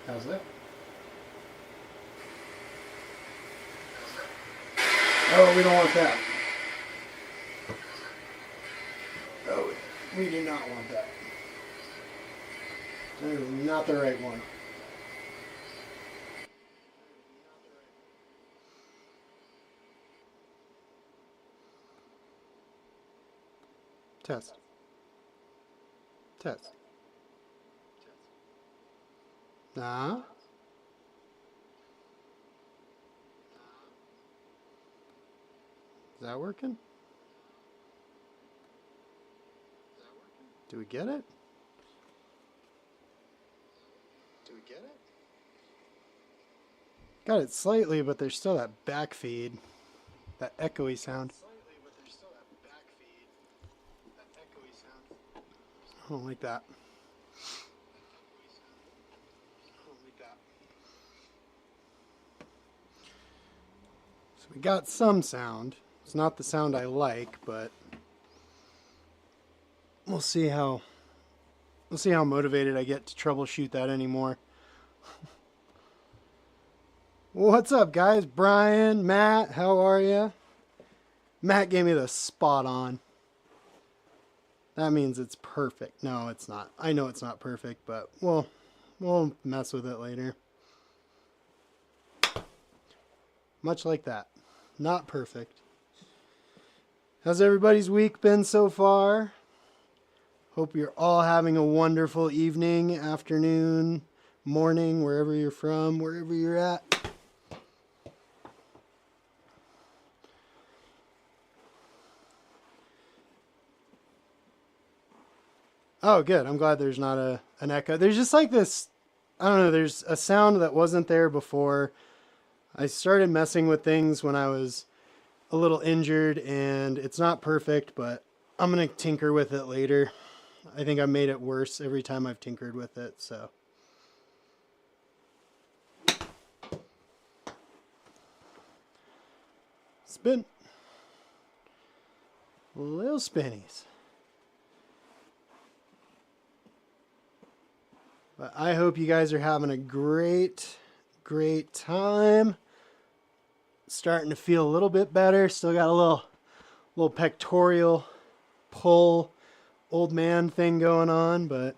How's that? Oh, we don't want that. Oh, we do not want that. That is not the right one. Test. Test. Nah. Is that working? Do we get it? Do we get it? Got it slightly, but there's still that back feed. That echoey sound. I don't like that. So we got some sound. It's not the sound I like, but we'll see how motivated I get to troubleshoot that anymore. What's up, guys? Brian, Matt, how are you? Matt gave me the spot on. That means it's perfect. No, it's not. I know it's not perfect, but we'll mess with it later. Much like that. Not perfect. How's everybody's week been so far? Hope you're all having a wonderful evening, afternoon, morning, wherever you're from, wherever you're at. Oh, good. I'm glad there's not an echo. There's just like this, I don't know, there's a sound that wasn't there before. I started messing with things when I was a little injured, and it's not perfect, but I'm going to tinker with it later. I think I made it worse every time I've tinkered with it, so. Spin. Little spinnies. But I hope you guys are having a great time. Starting to feel a little bit better. Still got a little pectoral pull, old man thing going on, but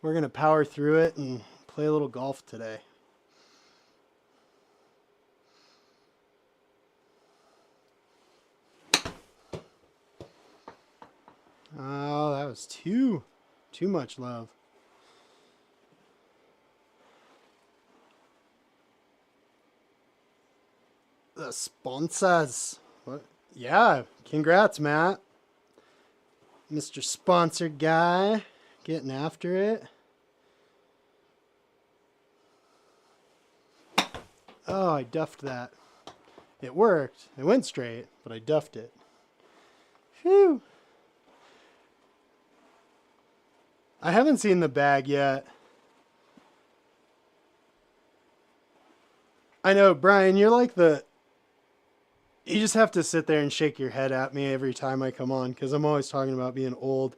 we're going to power through it and play a little golf today. Oh, that was too much love. The sponsors. What? Yeah, congrats, Matt. Mr. Sponsored guy, getting after it. Oh, I duffed that. It worked. It went straight, but I duffed it. Phew. I haven't seen the bag yet. I know, Brian, you're like you just have to sit there and shake your head at me every time I come on, because I'm always talking about being old.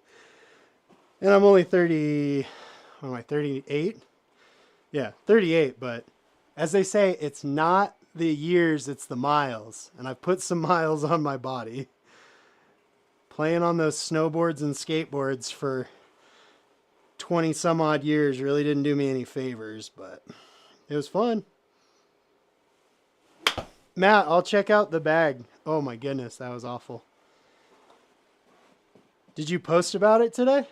And I'm only 30, what am I, 38? Yeah, 38, but as they say, it's not the years, it's the miles. And I've put some miles on my body. Playing on those snowboards and skateboards for 20 some odd years really didn't do me any favors, but it was fun. Matt, I'll check out the bag. Oh my goodness, that was awful. Did you post about it today?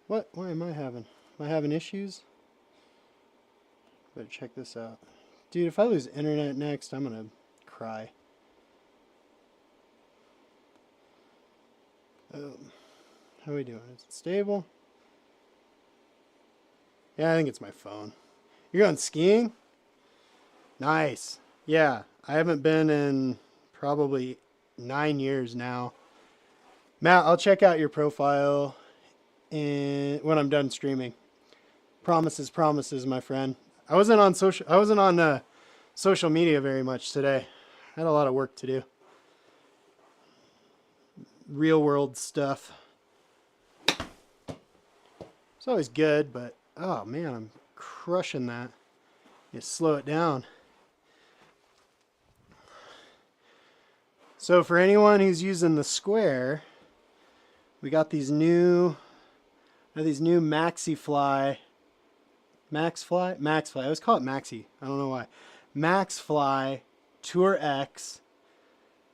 What? Why am I having? Am I having issues? Better check this out. Dude, if I lose internet next, I'm gonna cry. How are we doing? Is it stable? Yeah, I think it's my phone. You're going skiing? Nice. Yeah, I haven't been in probably 9 years now. Matt, I'll check out your profile when I'm done streaming. Promises, my friend. I wasn't on social media very much today. I had a lot of work to do. Real world stuff. It's always good, but oh man, I'm crushing that. You slow it down. So for anyone who's using the square, we got these new Maxi Fly. Max Fly? Max Fly. I always call it Maxi. I don't know why. Max Fly Tour X.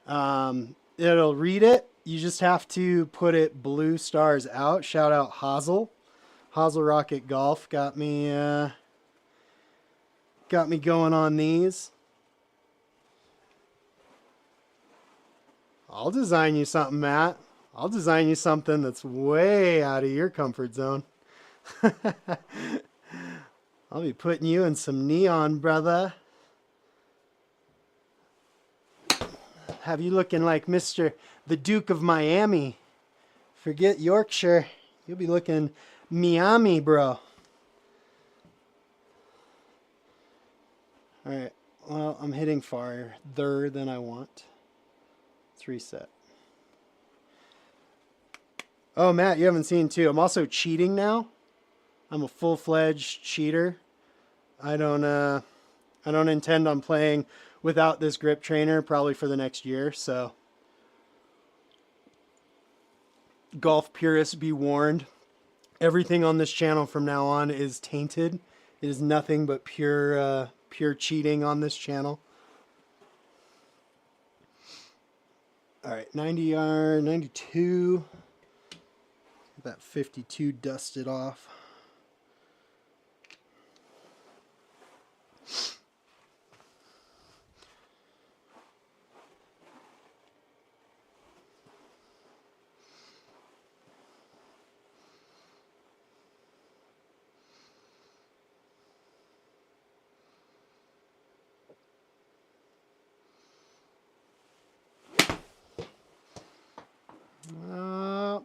It'll read it. You just have to put it blue stars out. Shout out Hazel. Hazel Rocket Golf got me going on these. I'll design you something, Matt. I'll design you something that's way out of your comfort zone. I'll be putting you in some neon, brother. Have you looking like Mr. the Duke of Miami. Forget Yorkshire. You'll be looking Miami, bro. Alright, well, I'm hitting farther than I want. Let's reset. Oh, Matt, you haven't seen too. I'm also cheating now. I'm a full-fledged cheater. I don't intend on playing without this grip trainer probably for the next year, so golf purists be warned. Everything on this channel from now on is tainted. It is nothing but pure cheating on this channel. All right, 90 yard, 92. Get that 52 dusted off.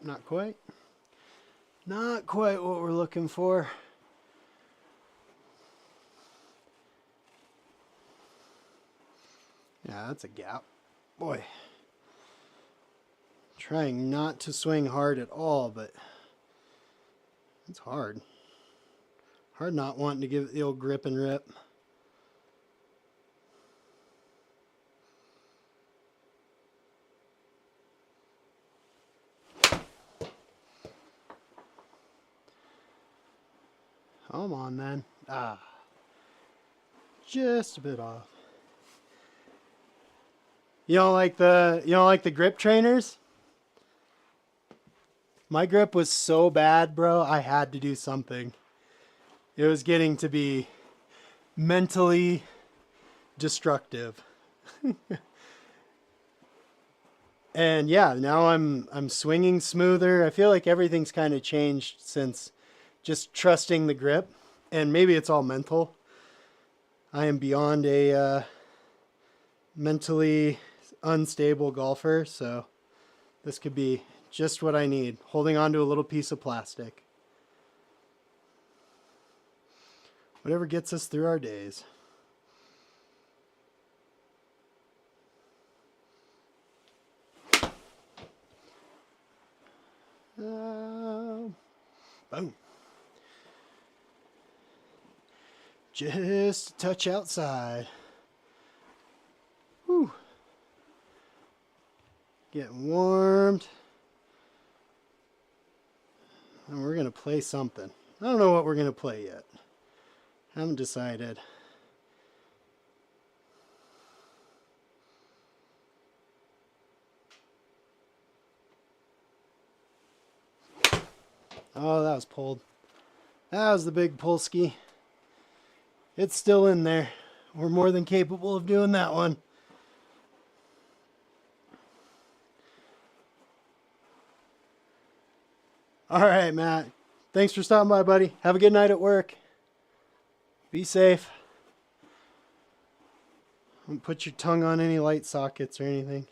Not quite. Not quite what we're looking for. Yeah, that's a gap. Boy. Trying not to swing hard at all, but it's hard. Hard not wanting to give it the old grip and rip. Come on, then. Just a bit off. You don't like the grip trainers? My grip was so bad, bro. I had to do something. It was getting to be mentally destructive. And yeah, now I'm swinging smoother. I feel like everything's kind of changed since just trusting the grip, and maybe it's all mental. I am beyond a mentally unstable golfer, so this could be just what I need. Holding on to a little piece of plastic. Whatever gets us through our days. Boom. Just a touch outside. Whew. Getting warmed. And we're going to play something. I don't know what we're going to play yet. Haven't decided. Oh, that was pulled. That was the big Polsky. It's still in there. We're more than capable of doing that one. All right, Matt. Thanks for stopping by, buddy. Have a good night at work. Be safe. Don't put your tongue on any light sockets or anything.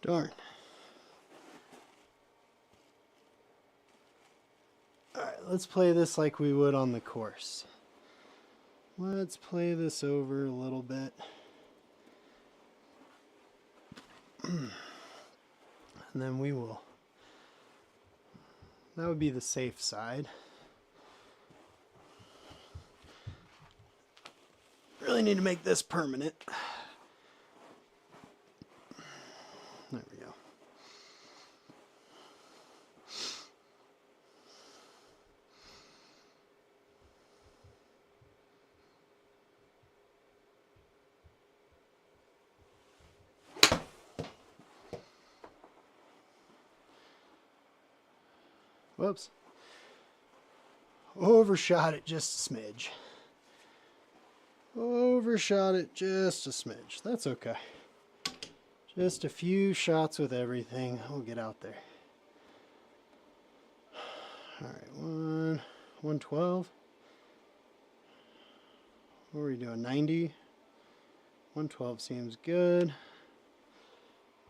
Darn. Alright, let's play this like we would on the course. Let's play this over a little bit. And then we will. That would be the safe side. Really need to make this permanent. There we go. Whoops. Overshot it just a smidge. Overshot it just a smidge. That's okay. Just a few shots with everything. We'll get out there. Alright, 112. What are we doing? 90? 112 seems good.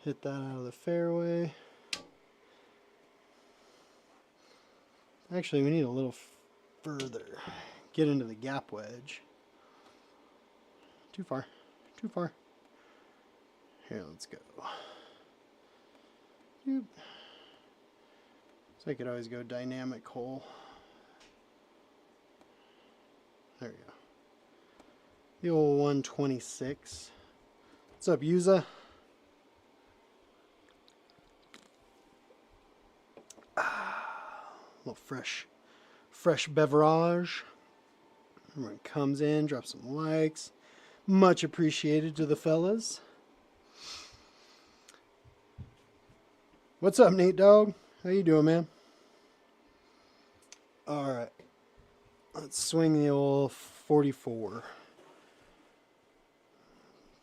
Hit that out of the fairway. Actually, we need a little further. Get into the gap wedge. Too far. Too far. Here, let's go. Doop. So I could always go dynamic hole. There we go. The old 126. What's up, Yuza? A little fresh beverage. Everyone comes in, drops some likes. Much appreciated to the fellas. What's up, Nate Dog? How you doing, man? Alright. Let's swing the old 44. I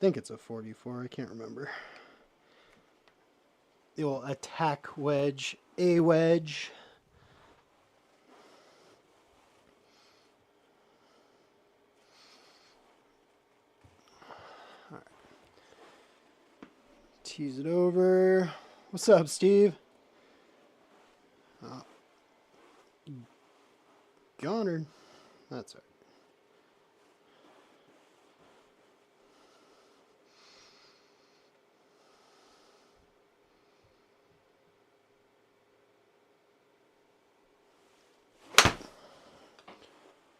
think it's a 44. I can't remember. The old attack wedge. A wedge. Alright. Tease it over. What's up, Steve? Goddard. That's right.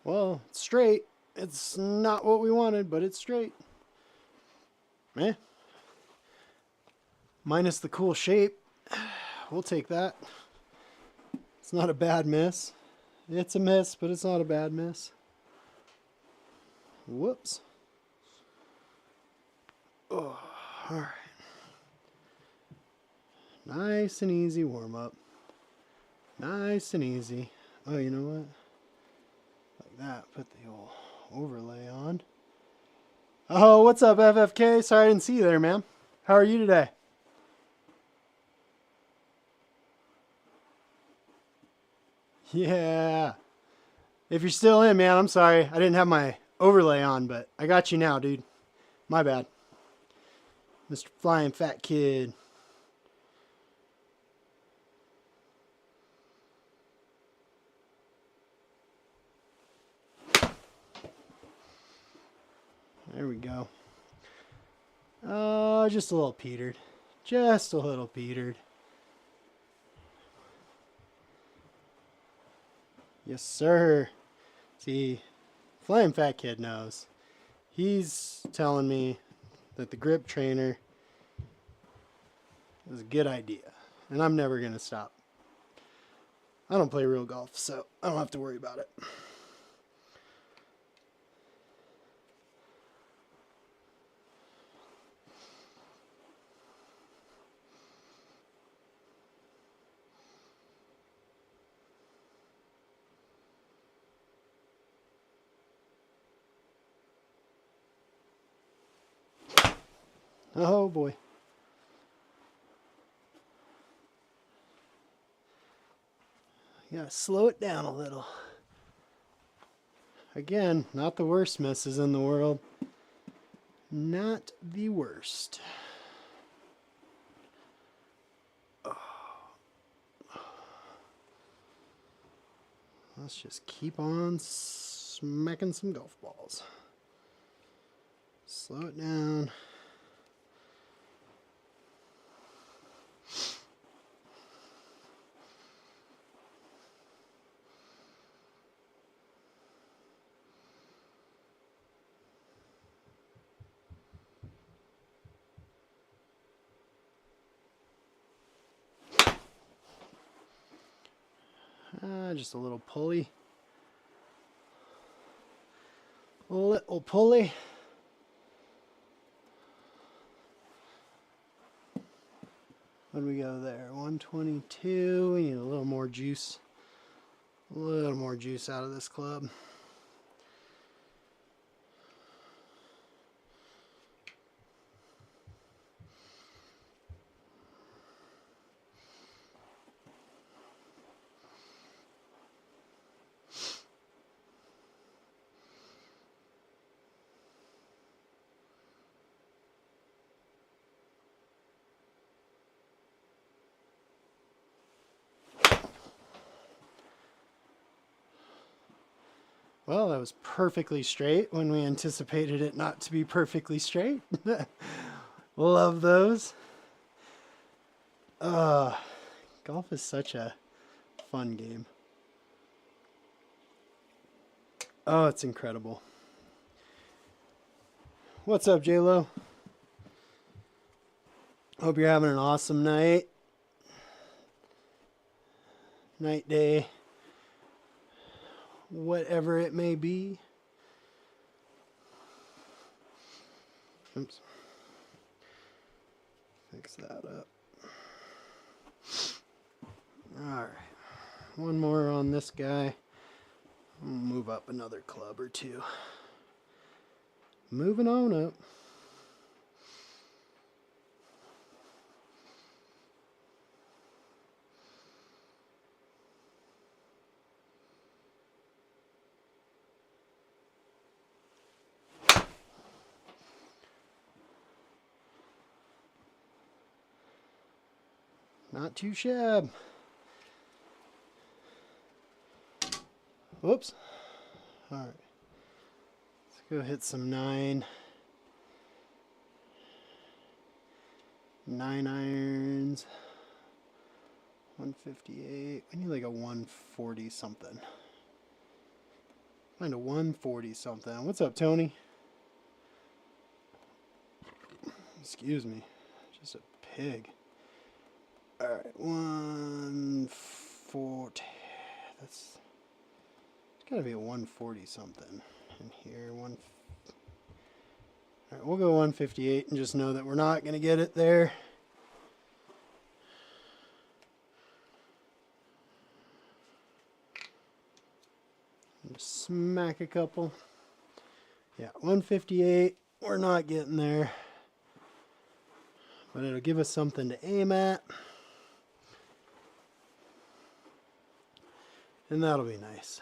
Well, it's straight. It's not what we wanted, but it's straight. Eh. Minus the cool shape. We'll take that. It's not a bad miss. It's a miss, but it's not a bad miss. Whoops. Oh, all right. Nice and easy warm up. Nice and easy. Oh, you know what? Like that. Put the old overlay on. Oh, what's up, FFK? Sorry I didn't see you there, man. How are you today? Yeah. If you're still in, man, I'm sorry. I didn't have my overlay on, but I got you now, dude. My bad. Mr. Flying Fat Kid. There we go. Just a little petered. Just a little petered. Yes, sir. See, Flying Fat Kid knows. He's telling me that the grip trainer is a good idea. And I'm never going to stop. I don't play real golf, so I don't have to worry about it. Oh boy. You gotta slow it down a little. Again, not the worst misses in the world. Not the worst. Let's just keep on smacking some golf balls. Slow it down. Just a little pulley. Little pulley. What do we go there? 122. We need a little more juice. A little more juice out of this club. Well, that was perfectly straight when we anticipated it not to be perfectly straight. Love those. Golf is such a fun game. Oh, it's incredible. What's up, J-Lo? Hope you're having an awesome night. Night, day. Whatever it may be. Oops. Fix that up. Alright. One more on this guy. I'll move up another club or two. Moving on up. Not too shabby. Whoops. Alright. Let's go hit some 9 irons. 158. We need like a 140 something. Find a 140 something. What's up, Tony? Excuse me. Just a pig. Alright, 140. It's gotta be a 140 something in here. Alright, we'll go 158 and just know that we're not gonna get it there. Just smack a couple. Yeah, 158. We're not getting there. But it'll give us something to aim at. And that'll be nice.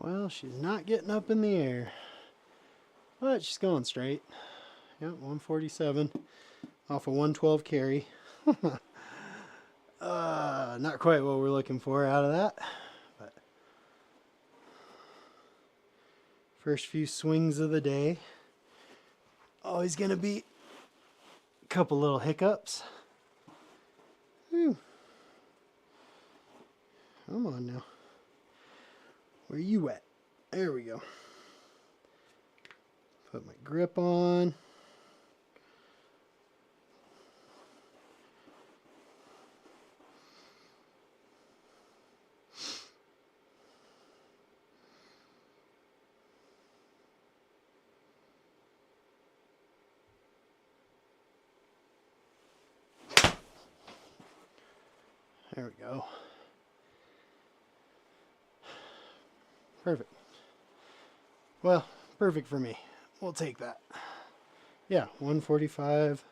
Well, she's not getting up in the air, but she's going straight. Yep, 147 off a 112 carry. Not quite what we're looking for out of that, but first few swings of the day. Always gonna be a couple little hiccups. Whew. Come on now. Where you at? There we go. Put my grip on. There we go. Perfect. Well, perfect for me. We'll take that. Yeah, 145,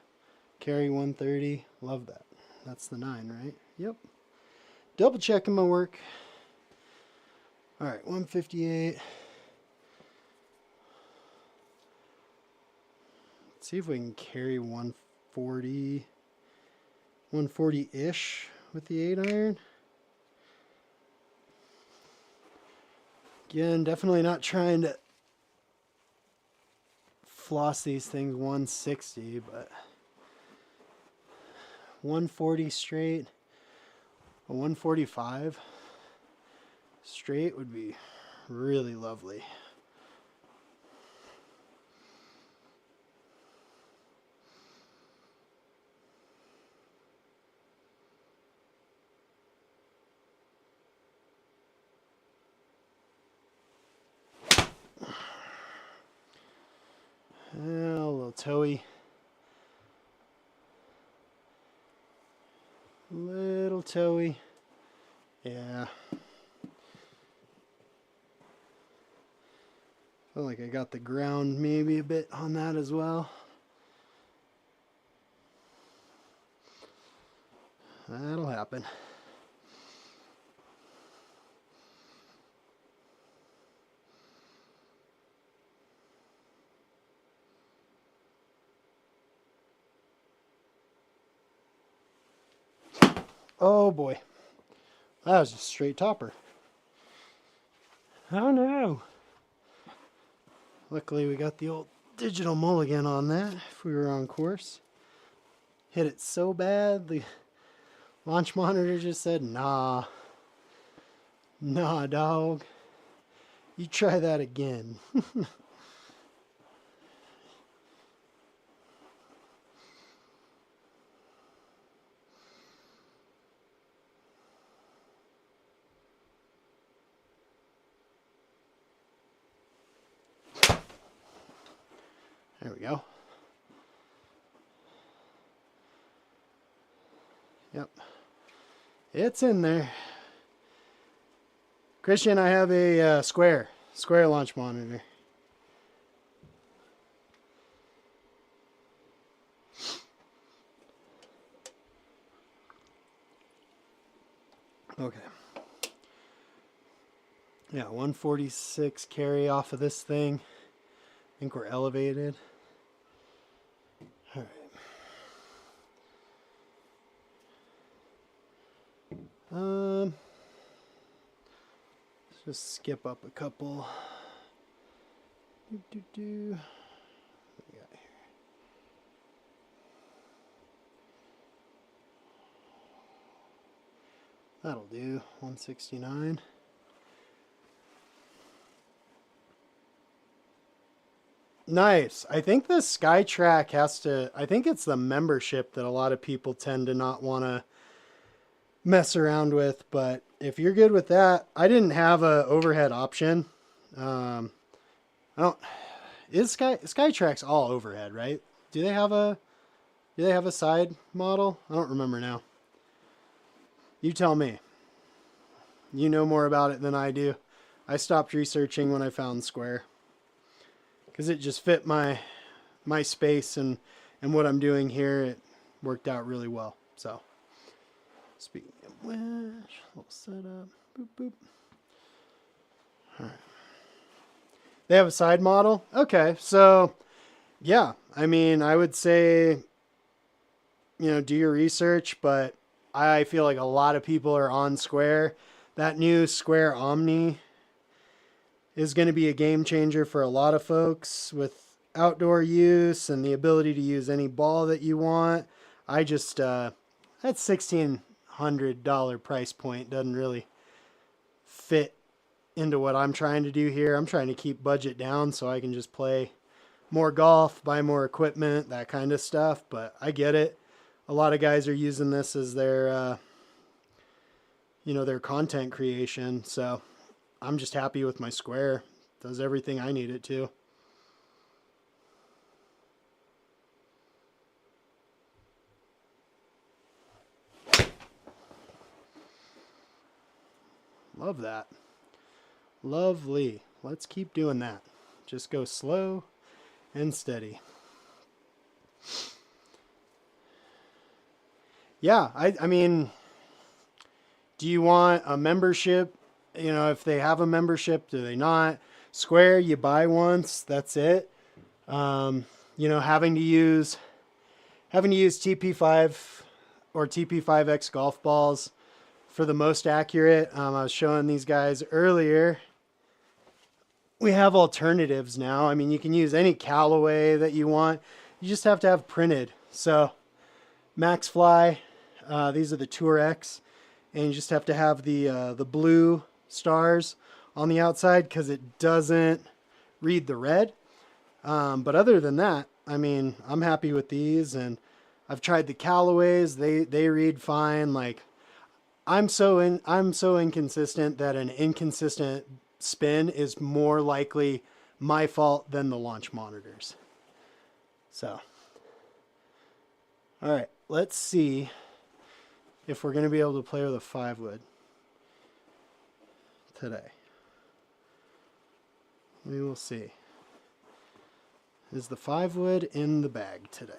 carry 130. Love that. That's the 9, right? Yep. Double checking my work. All right, 158. Let's see if we can carry 140, 140-ish with the 8 iron. Again, definitely not trying to floss these things 160, but 140 straight, a 145 straight would be really lovely. A little toey. Little toey. Yeah. Feel like I got the ground maybe a bit on that as well. That'll happen. Oh boy. That was just straight topper. Oh no. Luckily we got the old digital mulligan on that if we were on course. Hit it so bad the launch monitor just said, nah. Nah, dog. You try that again. There we go. Yep. It's in there. Christian, I have a square launch monitor. Okay. Yeah, 146 carry off of this thing. I think we're elevated. All right. Let's just skip up a couple. What do we got here? That'll do. 169. Nice. I think the SkyTrack has to, I think it's the membership that a lot of people tend to not want to mess around with, but if you're good with that, I didn't have a overhead option. I don't, is SkyTrack's all overhead, right? Do they have a side model? I don't remember now. You tell me. You know more about it than I do. I stopped researching when I found Square, because it just fit my space and what I'm doing here. It worked out really well. So, speaking of which, little setup, boop boop. All right. They have a side model. Okay, so yeah, I mean, I would say, do your research, but I feel like a lot of people are on Square. That new Square Omni is going to be a game changer for a lot of folks with outdoor use and the ability to use any ball that you want. I just, that $1,600 price point doesn't really fit into what I'm trying to do here. I'm trying to keep budget down so I can just play more golf, buy more equipment, that kind of stuff. But I get it. A lot of guys are using this as their, their content creation. So I'm just happy with my Square. It does everything I need it to. Love that. Lovely. Let's keep doing that. Just go slow and steady. Yeah, I mean, do you want a membership? You know, if they have a membership, do they not? Square, you buy once, that's it. You know, having to use TP5 or TP5X golf balls for the most accurate. I was showing these guys earlier. We have alternatives now. I mean, you can use any Callaway that you want. You just have to have printed. So, MaxFly, these are the Tour X, and you just have to have the blue stars on the outside because it doesn't read the red. But other than that, I mean, I'm happy with these, and I've tried the Callaways. They read fine. Like, I'm so inconsistent that an inconsistent spin is more likely my fault than the launch monitors. So, all right, let's see if we're going to be able to play with a 5-wood today. We will see. Is the 5-wood in the bag today?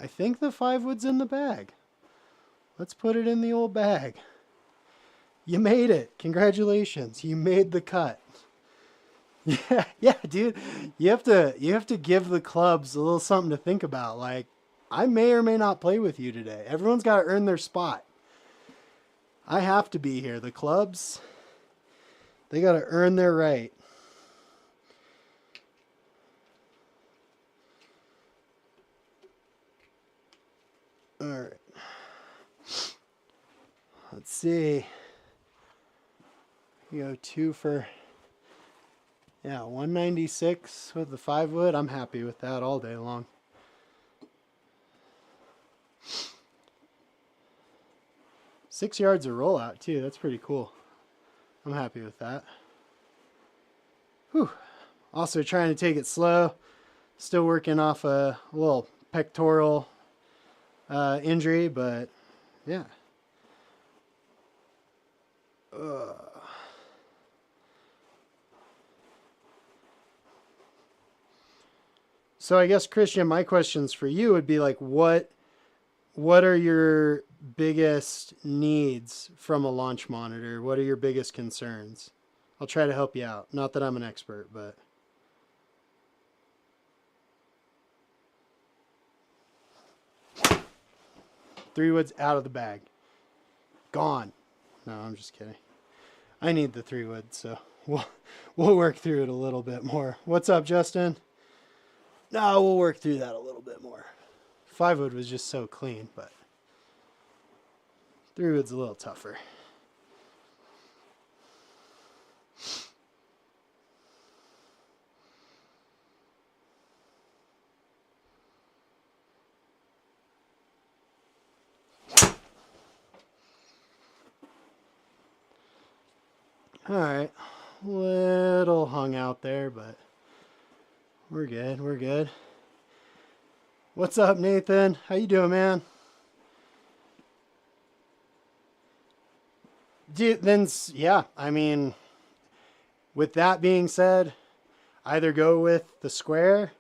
I think the 5-wood's in the bag. Let's put it in the old bag. You made it. Congratulations. You made the cut. Yeah, dude. You have to give the clubs a little something to think about. Like, I may or may not play with you today. Everyone's got to earn their spot. I have to be here. The clubs, they got to earn their right. All right. Let's see. You go 2 for, 196 with the 5-wood. I'm happy with that all day long. Six yards of rollout too. That's pretty cool. I'm happy with that. Whew. Also trying to take it slow. Still working off a little pectoral injury, but yeah. So I guess, Christian, my questions for you would be like, what are your biggest needs from a launch monitor? What are your biggest concerns? I'll try to help you out. Not that I'm an expert, but 3-wood's out of the bag. Gone. No, I'm just kidding. I need the 3-wood, so we'll work through it a little bit more. What's up, Justin? No, we'll work through that a little bit more. 5-wood was just so clean, but 3-wood's a little tougher. All right, little hung out there, but we're good. We're good. What's up, Nathan? How you doing, man? Then, yeah, I mean, with that being said, either go with the square,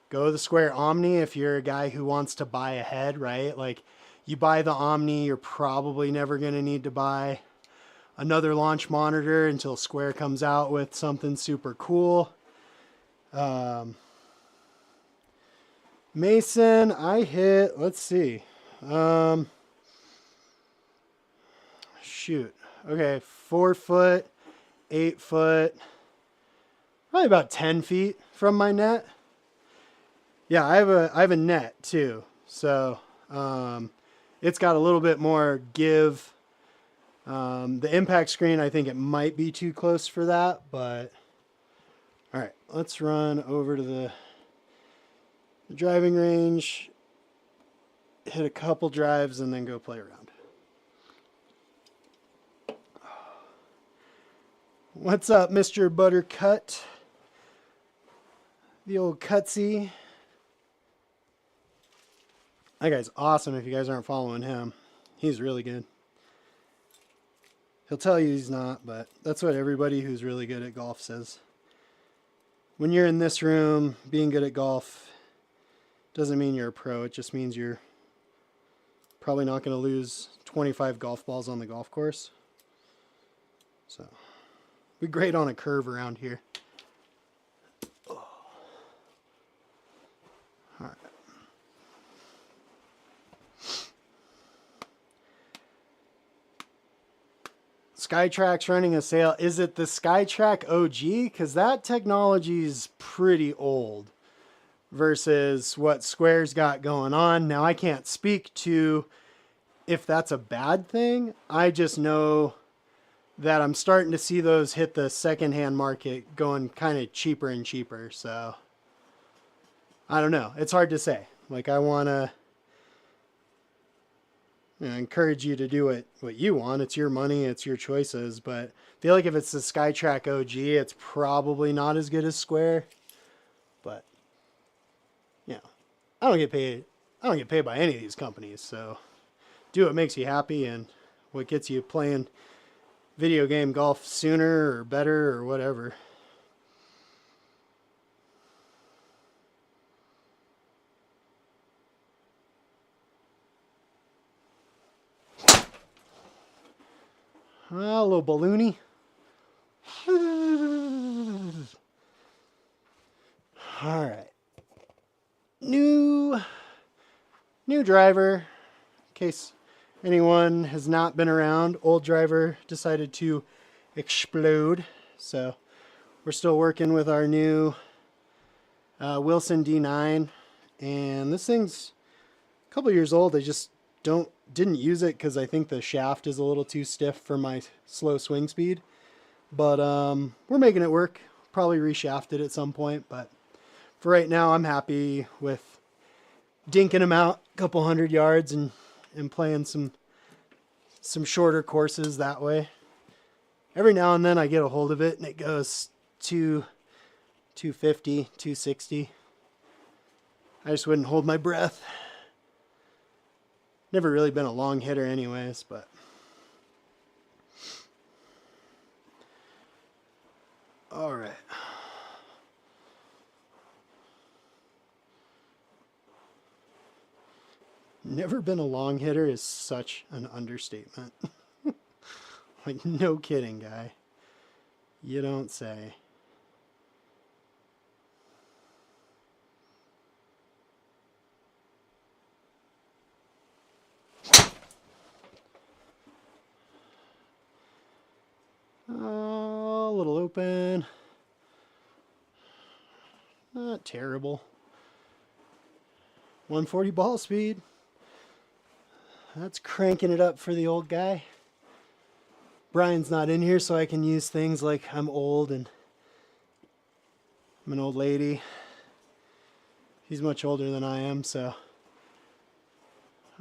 go the square Omni if you're a guy who wants to buy ahead, right? Like, you buy the Omni, you're probably never going to need to buy another launch monitor until Square comes out with something super cool. Mason, I hit, let's see. Shoot. Okay, 4 foot, 8 foot, probably about 10 feet from my net. Yeah, I have a net too. So, it's got a little bit more give. The impact screen, I think it might be too close for that, but all right, let's run over to the driving range, hit a couple drives, and then go play around. What's up, Mr. Buttercut? The old cutsy. That guy's awesome if you guys aren't following him. He's really good. He'll tell you he's not, but that's what everybody who's really good at golf says. When you're in this room, being good at golf doesn't mean you're a pro. It just means you're probably not going to lose 25 golf balls on the golf course. So, be great on a curve around here. Oh. All right. SkyTrack's running a sale. Is it the SkyTrack OG? Because that technology is pretty old versus what Square's got going on. Now, I can't speak to if that's a bad thing. I just know that I'm starting to see those hit the secondhand market going kind of cheaper and cheaper. So, I don't know. It's hard to say. Like, I want to encourage you to do what you want. It's your money, it's your choices. But I feel like if it's the SkyTrack OG, it's probably not as good as Square. But I don't get paid. I don't get paid by any of these companies. So do what makes you happy and what gets you playing video game golf sooner or better or whatever. A little balloony. All right. New driver. In case anyone has not been around, old driver decided to explode. So we're still working with our new Wilson D9. And this thing's a couple years old. I just didn't use it because I think the shaft is a little too stiff for my slow swing speed. But we're making it work. Probably reshaft it at some point. But for right now, I'm happy with dinking them out a couple 100 yards and playing some shorter courses that way. Every now and then I get a hold of it and it goes 250, 260. I just wouldn't hold my breath. Never really been a long hitter anyways, but all right. Never been a long hitter is such an understatement. Like, no kidding, guy. You don't say. A little open. Not terrible. 140 ball speed. That's cranking it up for the old guy. Brian's not in here, so I can use things like I'm old and I'm an old lady. He's much older than I am, so.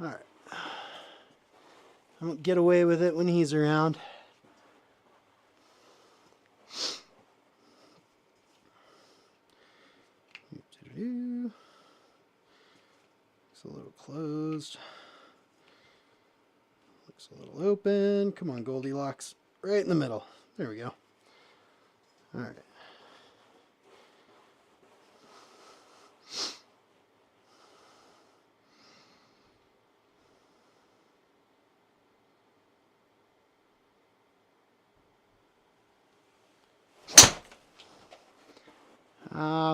Alright. I don't get away with it when he's around. Looks a little closed. Looks a little open. Come on, Goldilocks. Right in the middle. There we go. All right.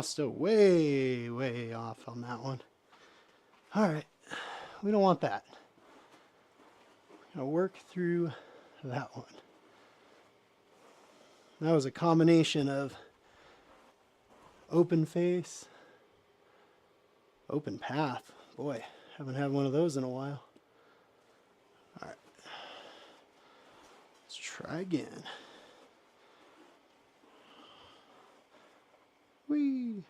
Still way off on that one. All right. We don't want that. We're gonna work through that one. That was a combination of open face, open path. Boy, haven't had one of those in a while. All right. Let's try again. Whee!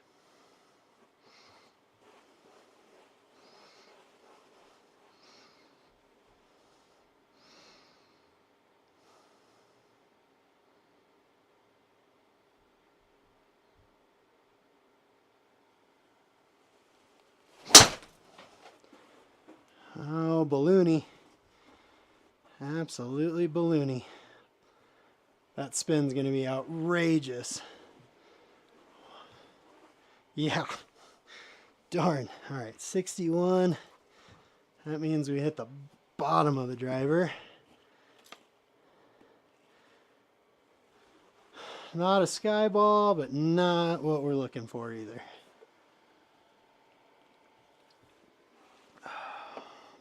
Oh, balloony. Absolutely balloony. That spin's going to be outrageous. Yeah. Darn. All right, 61. That means we hit the bottom of the driver. Not a sky ball, but not what we're looking for either.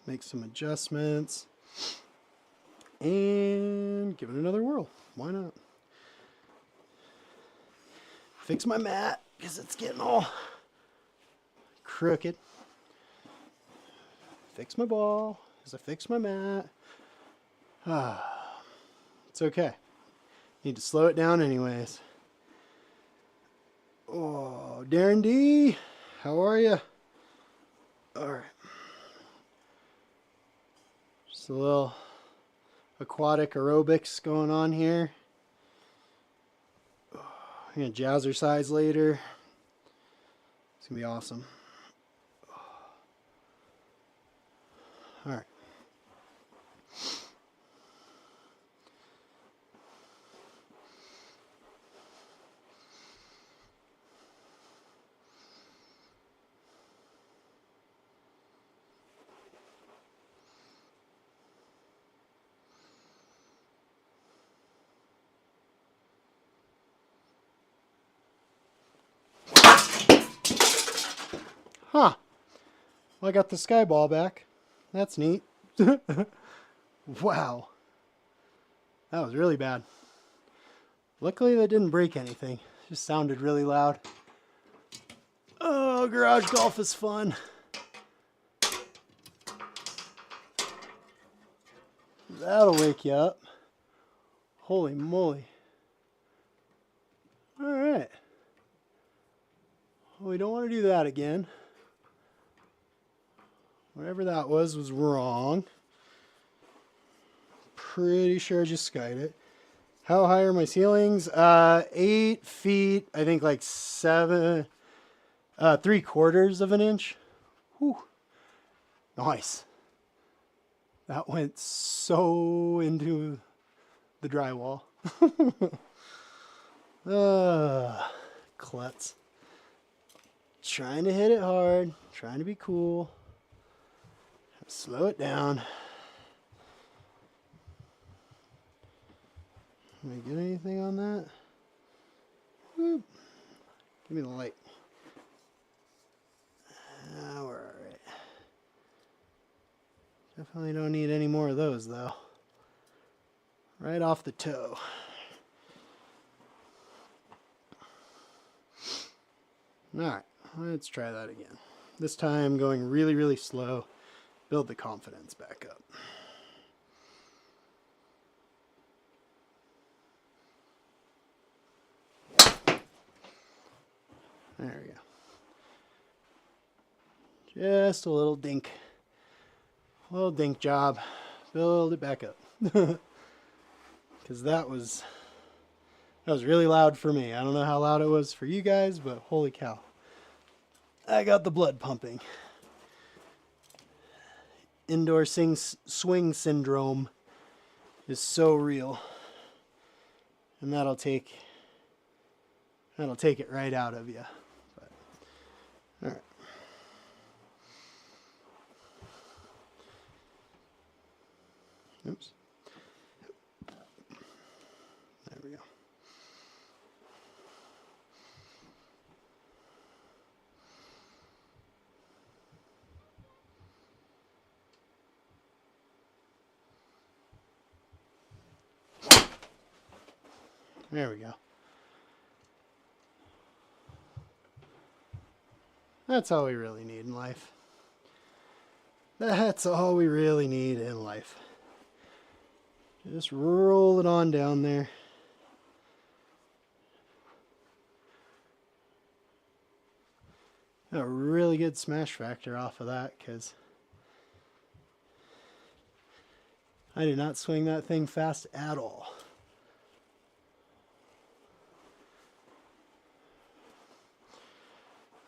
Make some adjustments. And give it another whirl. Why not? Fix my mat because it's getting all crooked. Fix my ball because I fixed my mat. It's okay. Need to slow it down anyways. Oh, Darren D, how are you? All right. Just a little aquatic aerobics going on here. I'm going to jazzercise later. It's going to be awesome. All right. Huh. Well, I got the sky ball back. That's neat. Wow. That was really bad. Luckily that didn't break anything. It just sounded really loud. Oh, garage golf is fun. That'll wake you up. Holy moly. Alright. Well, we don't want to do that again. Whatever that was wrong. Pretty sure I just skied it. How high are my ceilings? 8 feet, I think like 7, 3/4 of an inch. Whew. Nice. That went so into the drywall. Klutz. Trying to hit it hard, trying to be cool. Slow it down. Did I get anything on that? Whoop. Give me the light. We're alright. Definitely don't need any more of those though. Right off the toe. Alright, let's try that again. This time going really, really slow. Build the confidence back up. There we go. Just a little dink. A little dink job. Build it back up. Because that was really loud for me. I don't know how loud it was for you guys, but holy cow. I got the blood pumping. Indoor swing syndrome is so real. And that'll take it right out of you. But, all right. Oops. There we go. There we go. That's all we really need in life. That's all we really need in life. Just roll it on down there. A really good smash factor off of that because I did not swing that thing fast at all.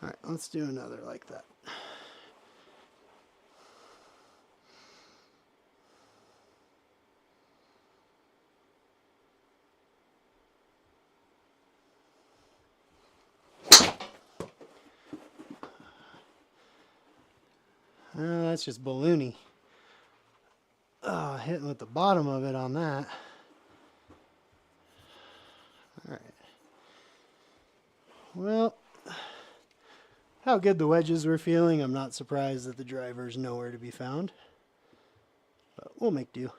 All right, let's do another like that. That's just balloony. Oh, hitting with the bottom of it on that. Alright. Well, how good the wedges were feeling, I'm not surprised that the driver's nowhere to be found. But we'll make do.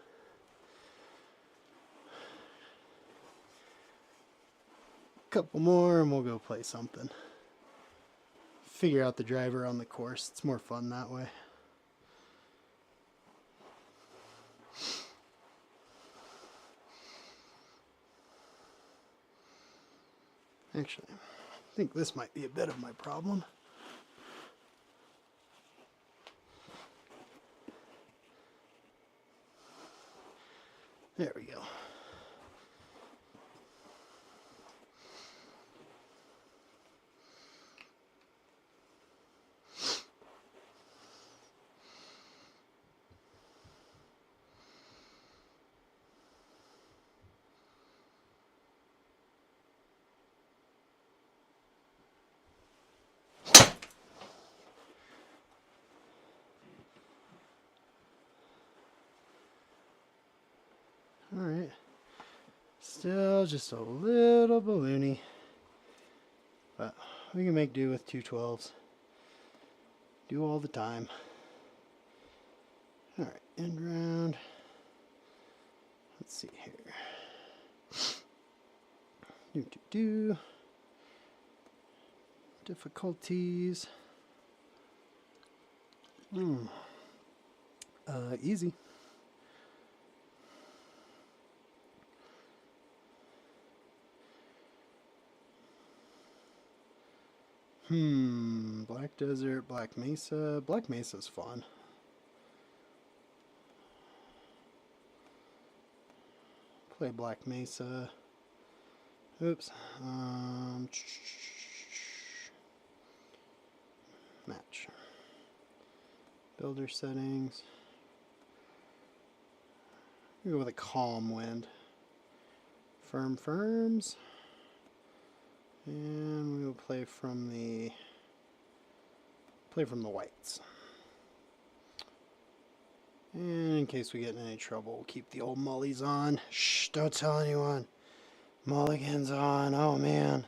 Couple more and we'll go play something. Figure out the driver on the course. It's more fun that way. Actually, I think this might be a bit of my problem. There we go. Alright, still just a little balloony, but we can make do with 212s. Do all the time. Alright, end round. Let's see here. Difficulties. Easy. Black Desert, Black Mesa. Black Mesa's fun. Play Black Mesa. Oops. Match. Builder settings. We go with a calm wind. Firms. And we will play from the whites. And in case we get in any trouble, we'll keep the old mullies on. Shh, don't tell anyone. Mulligan's on. Oh man.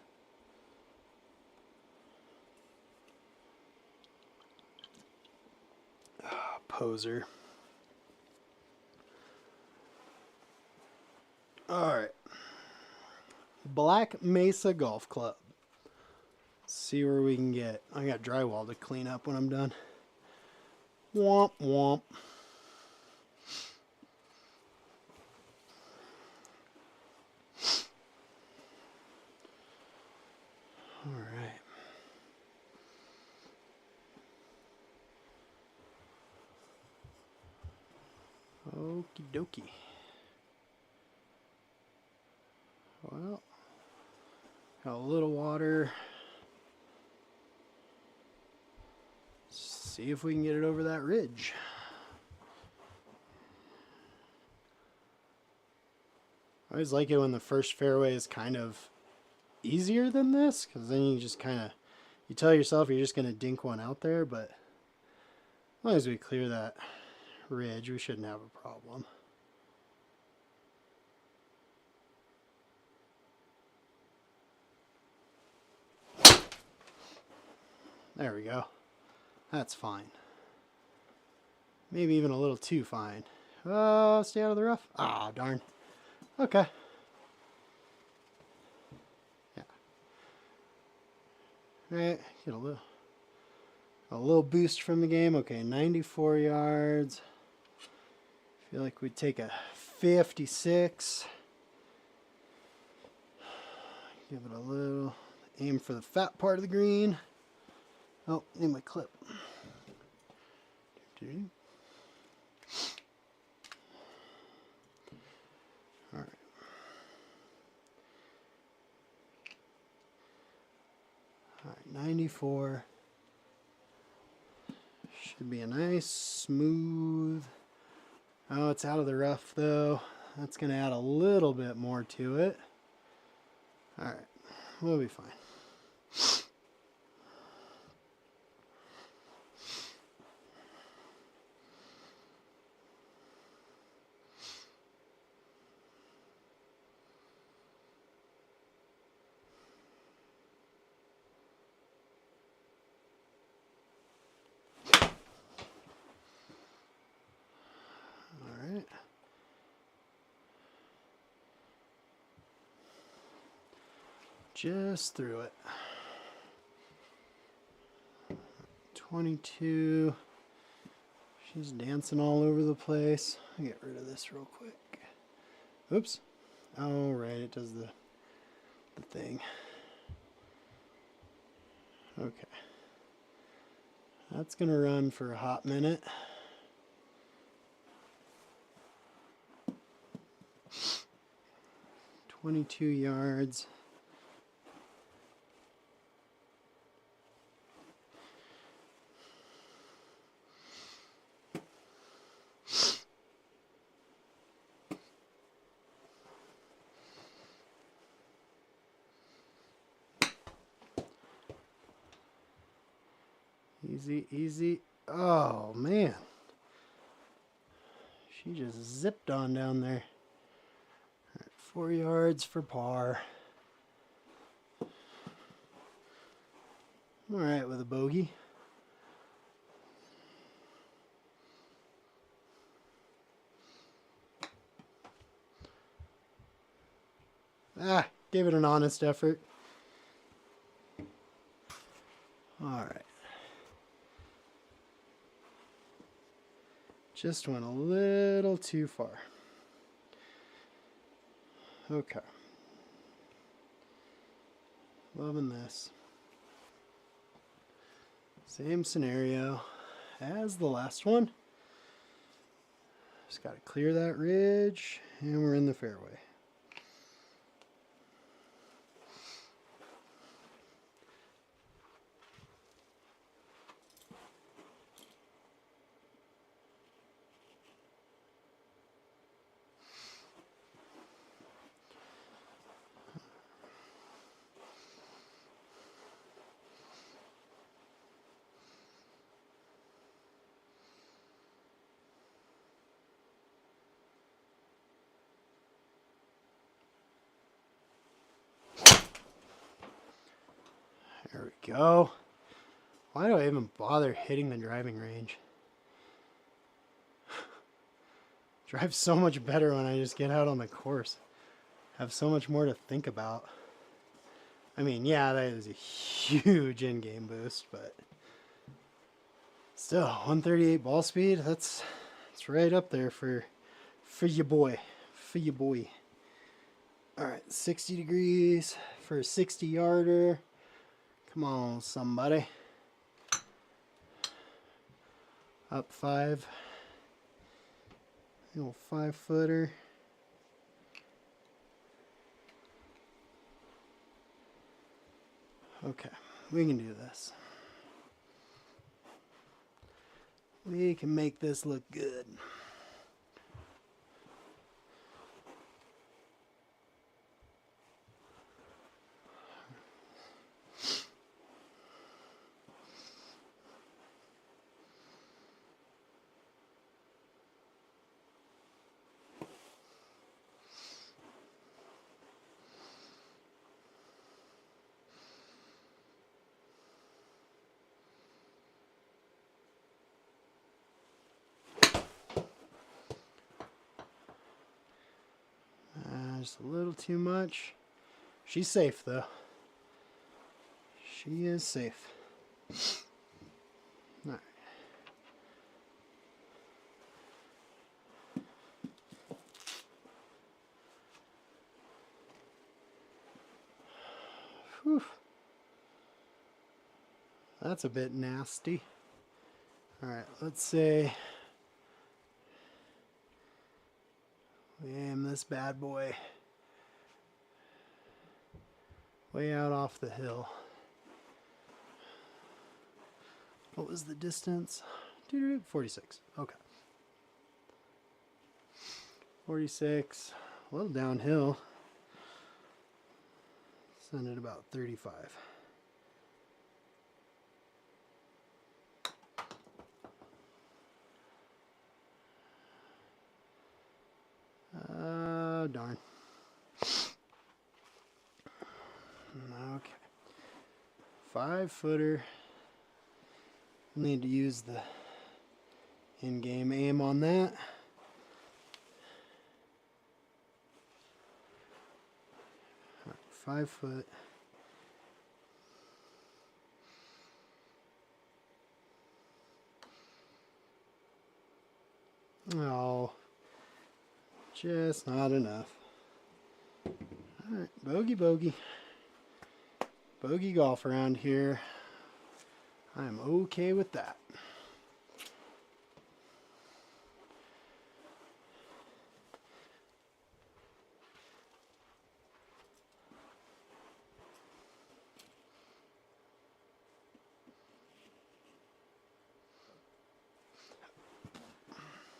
Oh, poser. Alright. Black Mesa Golf Club. Let's see where we can get. I got drywall to clean up when I'm done. Womp womp. Alright. Okie dokie. Well, got a little water. See if we can get it over that ridge. I always like it when the first fairway is kind of easier than this, because then you just kind of, you tell yourself you're just going to dink one out there, but as long as we clear that ridge, we shouldn't have a problem. There we go. That's fine. Maybe even a little too fine. Oh, stay out of the rough. Ah, darn. Okay. Yeah. Alright, get a little boost from the game. Okay, 94 yards. Feel like we'd take a 56. Give it a little aim for the fat part of the green. Oh, need my clip. Alright. Alright, 94. Should be a nice, smooth. Oh, it's out of the rough though. That's going to add a little bit more to it. Alright, we'll be fine. just through it. 22. She's dancing all over the place. I'll get rid of this real quick. Oops. Oh, right, it does the thing. Okay. That's going to run for a hot minute. $22. Easy, easy. Oh, man. She just zipped on down there. All right, 4 yards for par. All right, with a bogey. Ah, gave it an honest effort. All right. Just went a little too far. Okay. Loving this. Same scenario as the last one. Just got to clear that ridge, and we're in the fairway. There we go. Why do I even bother hitting the driving range? Drives so much better when I just get out on the course. Have so much more to think about. I mean, yeah, that is a huge in-game boost, but still, 138 ball speed, that's right up there for your boy. For your boy. Alright, 60 degrees for a 60-yarder. Come on, somebody. Up 5. Little 5-footer. Okay, we can do this. We can make this look good. Just a little too much. She's safe though. She is safe. All right. Whew. That's a bit nasty. All right, let's say we aim this bad boy way out off the hill. What was the distance? 46. Okay. 46. A little downhill. Send it about 35. Oh, darn. Okay. 5-footer. Need to use the in-game aim on that. All right, 5 foot. Oh, just not enough. Alright, bogey, bogey. Bogey golf around here. I'm okay with that.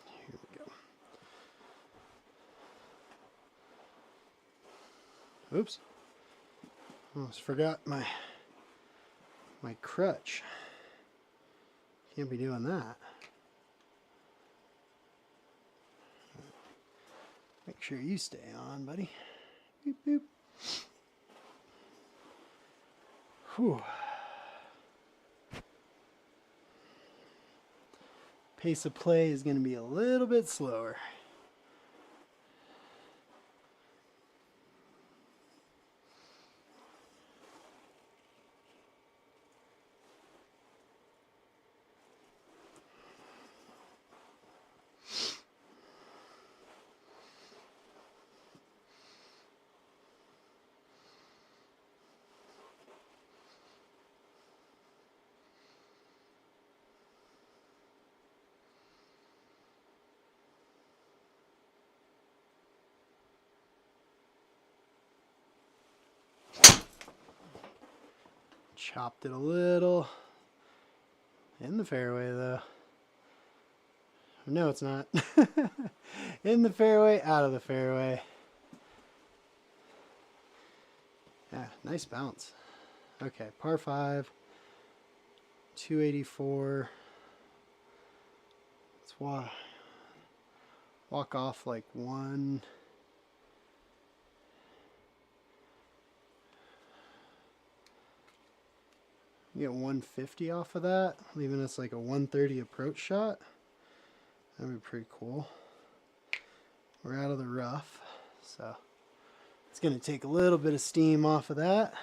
Here we go. Oops. Almost forgot my crutch. Can't be doing that. Make sure you stay on, buddy. Boop, boop. Whew. Pace of play is going to be a little bit slower. Chopped it a little. In the fairway, though. No, it's not. In the fairway, out of the fairway. Yeah, nice bounce. Okay, par 5. 284. Let's walk off like one. Get 150 off of that, leaving us like a 130 approach shot. That'd be pretty cool. We're out of the rough, so it's going to take a little bit of steam off of that.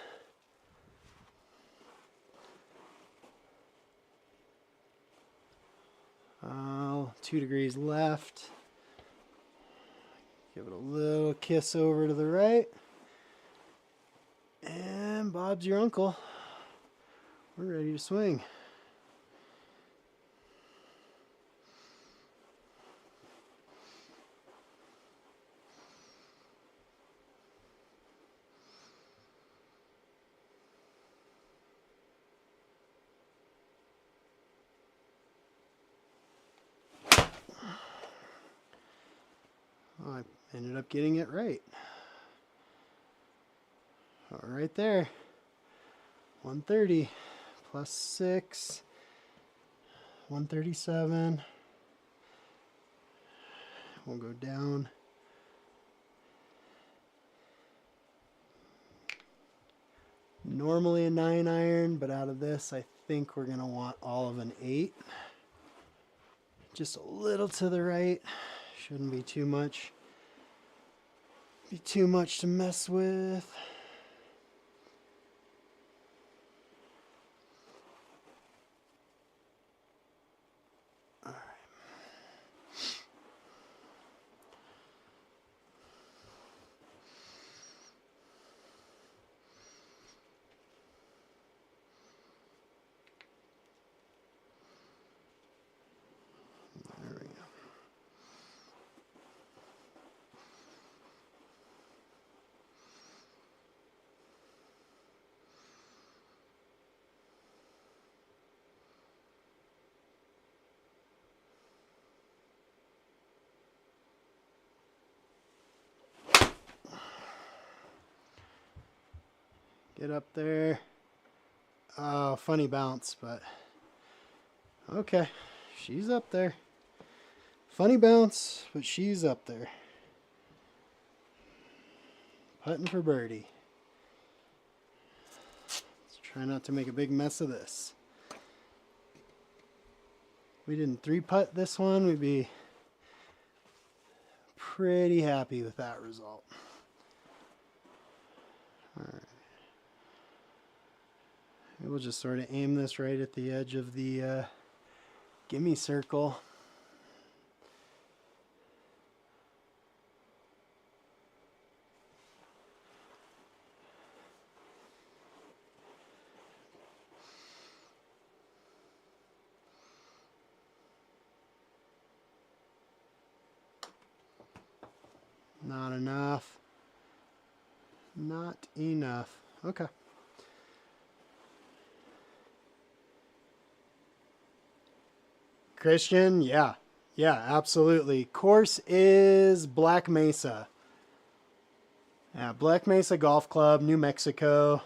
Oh, 2 degrees left. Give it a little kiss over to the right. And Bob's your uncle. We're ready to swing. Oh, I ended up getting it right. Oh, right there. 130 plus 6. 137. We'll go down. Normally a 9 iron, but out of this I think we're going to want all of an 8. Just a little to the right. Shouldn't be too much. Be too much to mess with. Get up there. Oh, funny bounce, but okay. She's up there. Funny bounce, but she's up there. Putting for birdie. Let's try not to make a big mess of this. If we didn't 3-putt this one, we'd be pretty happy with that result. Alright. We'll just sort of aim this right at the edge of the gimme circle. Not enough. Not enough. Okay. Christian, yeah. Yeah, absolutely. Course is Black Mesa. Yeah, Black Mesa Golf Club, New Mexico.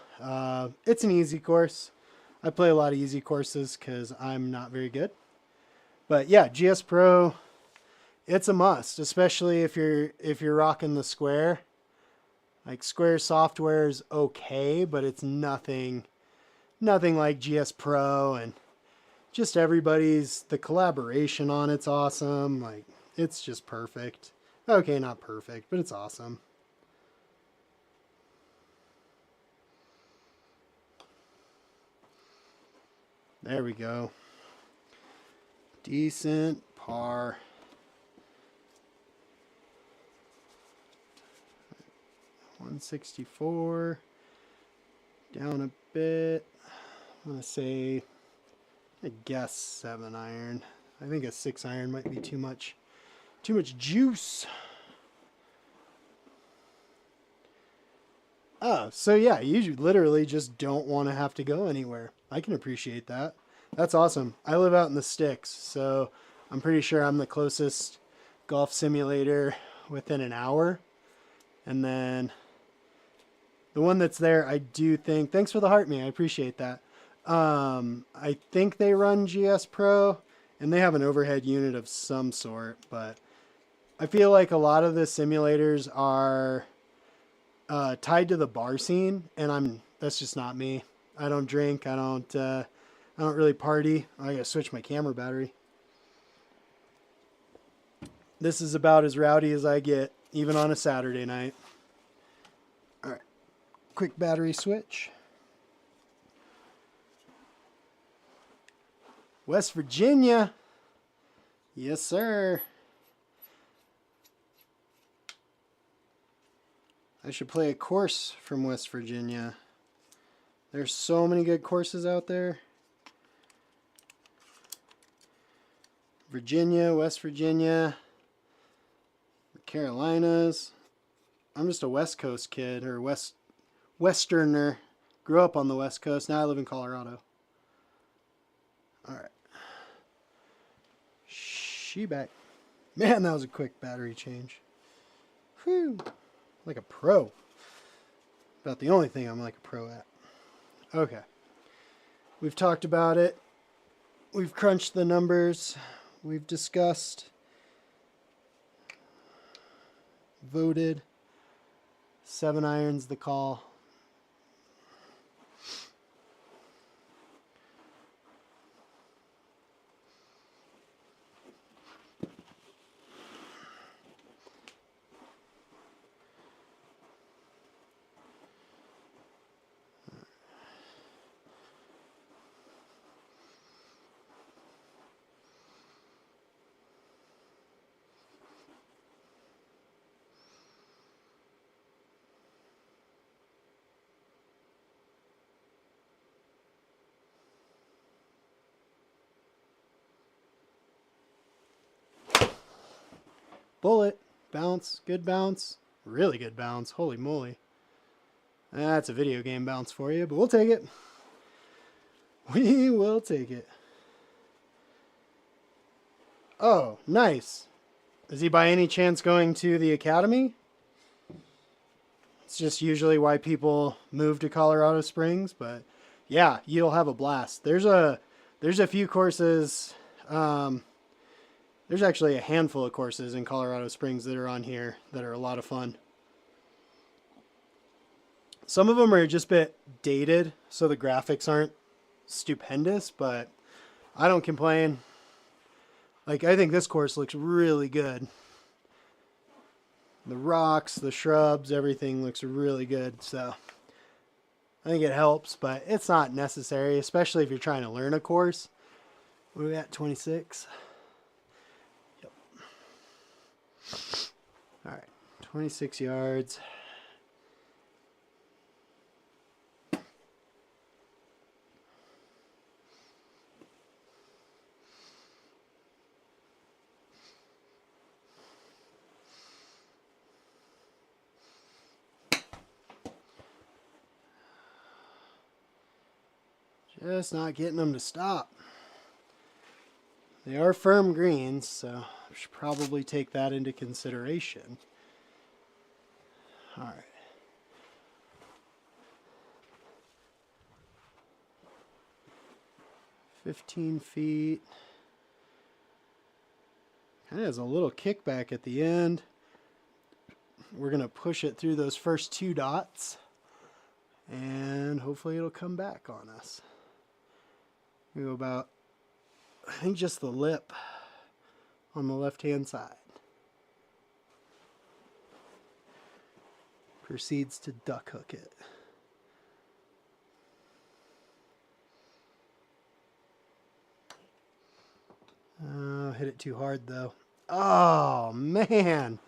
It's an easy course. I play a lot of easy courses because I'm not very good. But yeah, GS Pro, it's a must, especially if you're rocking the Square. Like Square software is okay, but it's nothing like GS Pro, and just the collaboration on it's awesome. Like it's just perfect. Okay, not perfect, but it's awesome. There we go. Decent par. 164. Down a bit. I'm going to say, I guess 7 iron. I think a 6 iron might be too much. Too much juice. Oh, so yeah, you literally just don't want to have to go anywhere. I can appreciate that. That's awesome. I live out in the sticks, so I'm pretty sure I'm the closest golf simulator within an hour. And then the one that's there, I do think, thanks for the heart me, I appreciate that. I think they run GS Pro, and they have an overhead unit of some sort, but I feel like a lot of the simulators are tied to the bar scene, and that's just not me. I don't drink. I don't really party. I gotta switch my camera battery. This is about as rowdy as I get, even on a Saturday night. All right, quick battery switch. West Virginia. Yes, sir. I should play a course from West Virginia. There's so many good courses out there. Virginia, West Virginia, Carolinas. I'm just a West Coast kid, or Westerner. Grew up on the West Coast. Now I live in Colorado. All right. She back. Man, that was a quick battery change. Whew. Like a pro. About the only thing I'm like a pro at. Okay. We've talked about it. We've crunched the numbers. We've discussed. Voted. 7 irons the call. Bullet. Bounce. Good bounce. Really good bounce. Holy moly. That's a video game bounce for you, but we'll take it. We will take it. Oh, nice. Is he by any chance going to the academy? It's just usually why people move to Colorado Springs, but yeah, you'll have a blast. There's a few courses. There's actually a handful of courses in Colorado Springs that are on here that are a lot of fun. Some of them are just a bit dated, so the graphics aren't stupendous, but I don't complain. Like, I think this course looks really good. The rocks, the shrubs, everything looks really good, so I think it helps, but it's not necessary, especially if you're trying to learn a course. What are we at, 26? Yep. All right, 26 yards. Just not getting them to stop. They are firm greens, so I should probably take that into consideration. All right. $15 Kind of has a little kickback at the end. We're going to push it through those first 2 dots, and hopefully it'll come back on us. We go about, I think, just the lip on the left-hand side. Proceeds to duck hook it. Hit it too hard though. Oh man.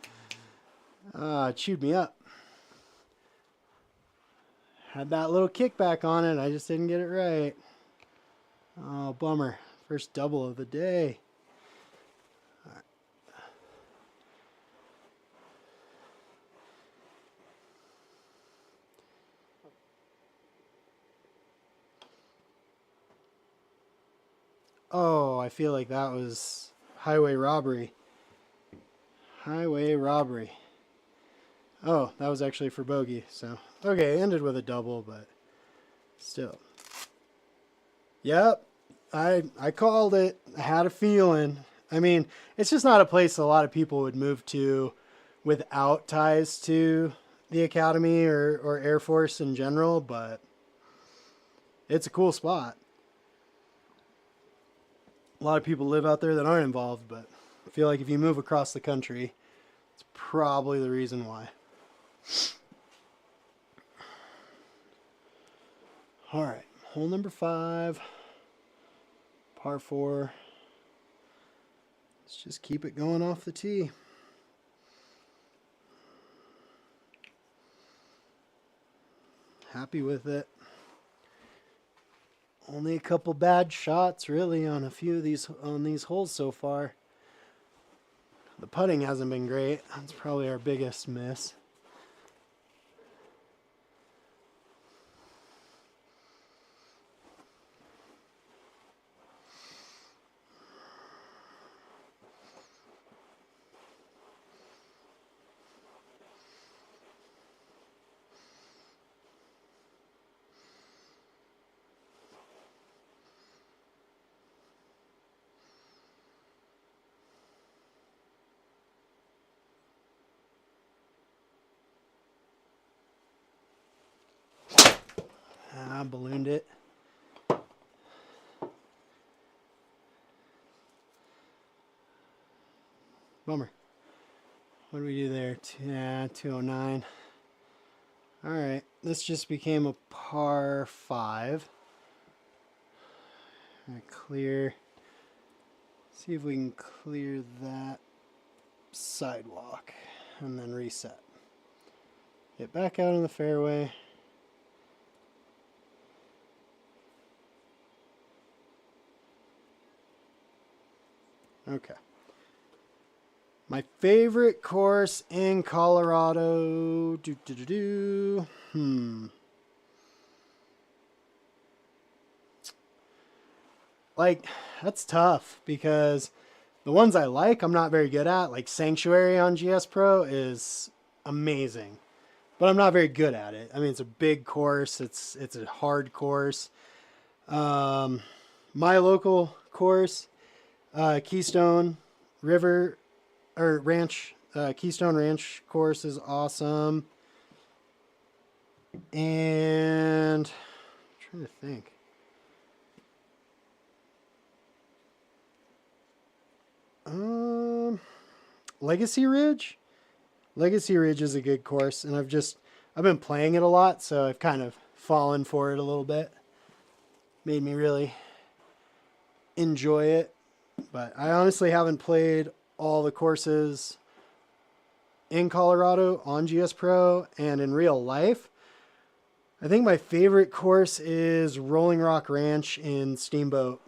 It chewed me up. Had that little kickback on it. I just didn't get it right. Oh, bummer. First double of the day. All right. Oh, I feel like that was highway robbery. Highway robbery. Oh, that was actually for bogey. So, okay, ended with a double, but still. Yep, I called it. I had a feeling. I mean, it's just not a place a lot of people would move to without ties to the academy or Air Force in general, but it's a cool spot. A lot of people live out there that aren't involved, but I feel like if you move across the country, it's probably the reason why. All right, hole number 5, par 4. Let's just keep it going off the tee. Happy with it. Only a couple bad shots really on a few of these holes so far. The putting hasn't been great. That's probably our biggest miss. I ballooned it. Bummer. What do we do there? 209. All right, this just became a par 5. Clear. See if we can clear that sidewalk and then reset. Get back out in the fairway. Okay. My favorite course in Colorado. Like, that's tough because the ones I like, I'm not very good at. Like Sanctuary on GS Pro is amazing, but I'm not very good at it. I mean, it's a big course. It's a hard course. My local course, Keystone River or Ranch, Keystone Ranch course is awesome. And I'm trying to think. Legacy Ridge. Legacy Ridge is a good course, and I've been playing it a lot, so I've kind of fallen for it a little bit. Made me really enjoy it. But I honestly haven't played all the courses in Colorado on GS Pro and in real life. I think my favorite course is Rolling Rock Ranch in Steamboat.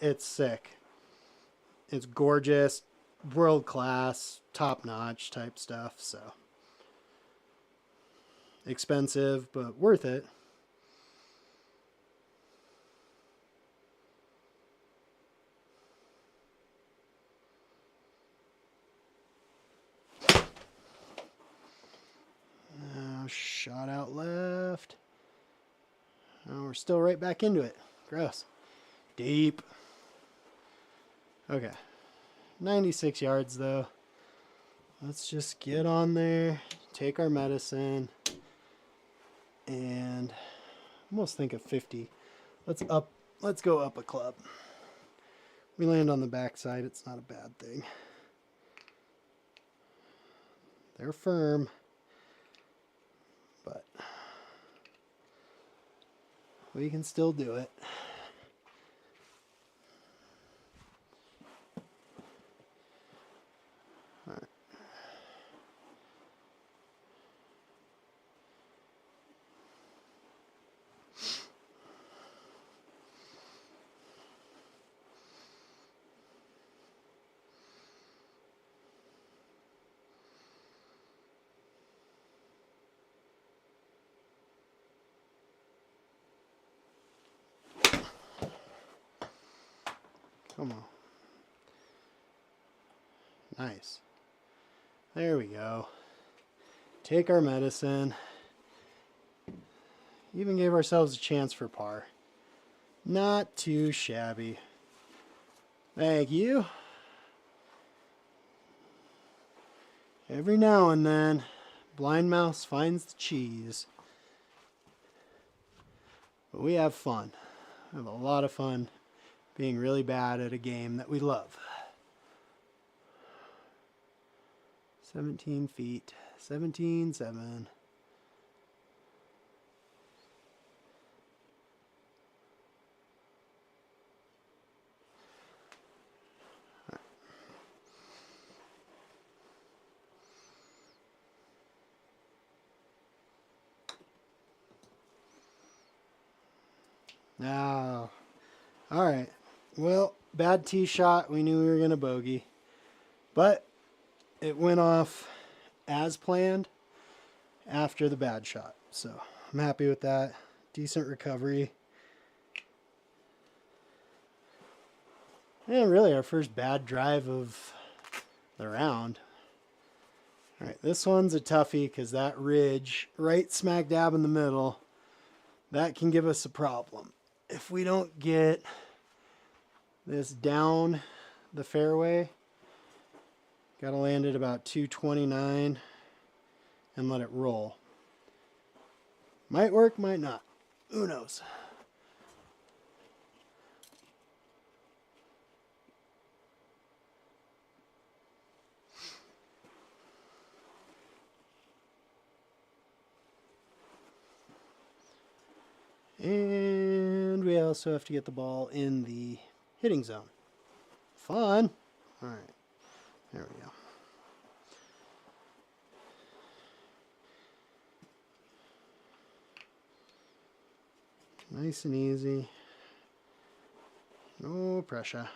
It's sick. It's gorgeous, world class, top notch type stuff. So expensive, but worth it. shot out left. Oh, we're still right back into it. Gross. Deep. Okay. 96 yards though. Let's just get on there, take our medicine, and almost think of 50. Let's go up a club. We land on the backside, it's not a bad thing. They're firm, but we can still do it. All right. Come on. Nice. There we go. Take our medicine. Even gave ourselves a chance for par. Not too shabby. Thank you. Every now and then, blind mouse finds the cheese. But we have fun. We have a lot of fun being really bad at a game that we love. 17 feet. 17-7. Now, all right. Well, bad tee shot. We knew we were going to bogey. But it went off as planned after the bad shot. So I'm happy with that. Decent recovery. And really our first bad drive of the round. All right, this one's a toughie because that ridge right smack dab in the middle, that can give us a problem. If we don't get this down the fairway, got to land at about 229 and let it roll. Might work, might not. Who knows? And we also have to get the ball in the hitting zone. Fun. All right. There we go. Nice and easy. No pressure.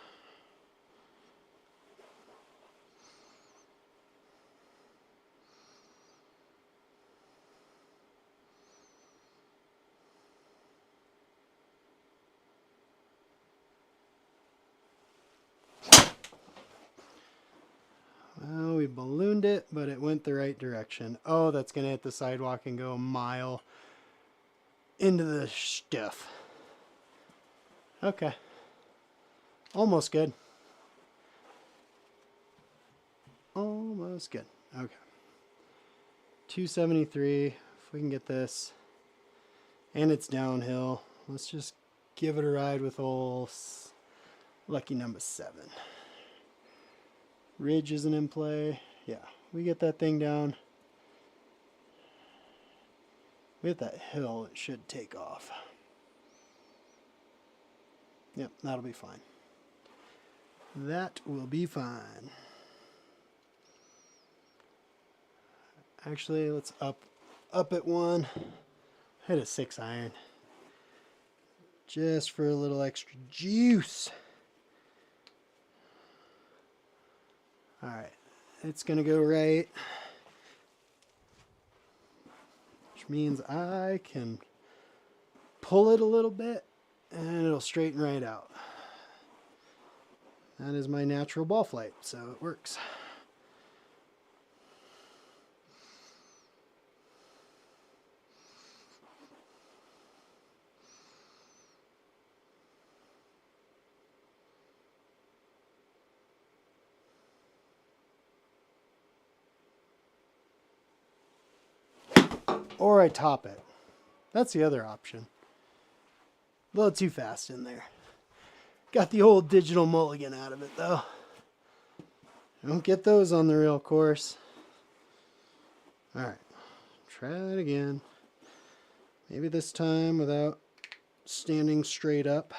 Well, we ballooned it, but it went the right direction. Oh, that's going to hit the sidewalk and go a mile into the stuff. Okay. Almost good. Almost good. Okay. 273. If we can get this. And it's downhill. Let's just give it a ride with old lucky number 7. Ridge isn't in play. Yeah, we get that thing down. We hit that hill, it should take off. Yep, that'll be fine. That will be fine. Actually, let's up at 1. Hit a 6 iron. Just for a little extra juice. Alright, it's going to go right. Which means I can pull it a little bit and it'll straighten right out. That is my natural ball flight, so it works. or I top it. That's the other option. A little too fast in there. Got the old digital mulligan out of it though. Don't get those on the real course. Alright, try it again. Maybe this time without standing straight up.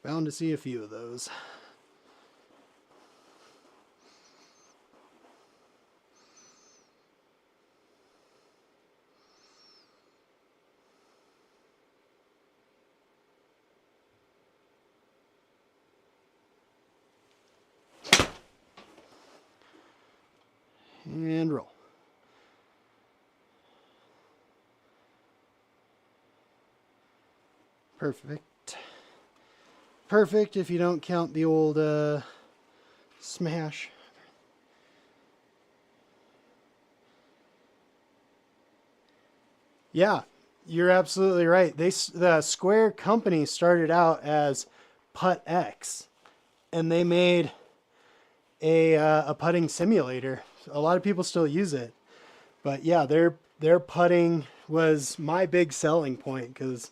Bound to see a few of those. And roll. Perfect. Perfect if you don't count the old smash. Yeah, you're absolutely right. The Square company started out as Putt X, and they made a putting simulator. A lot of people still use it, but yeah, their putting was my big selling point because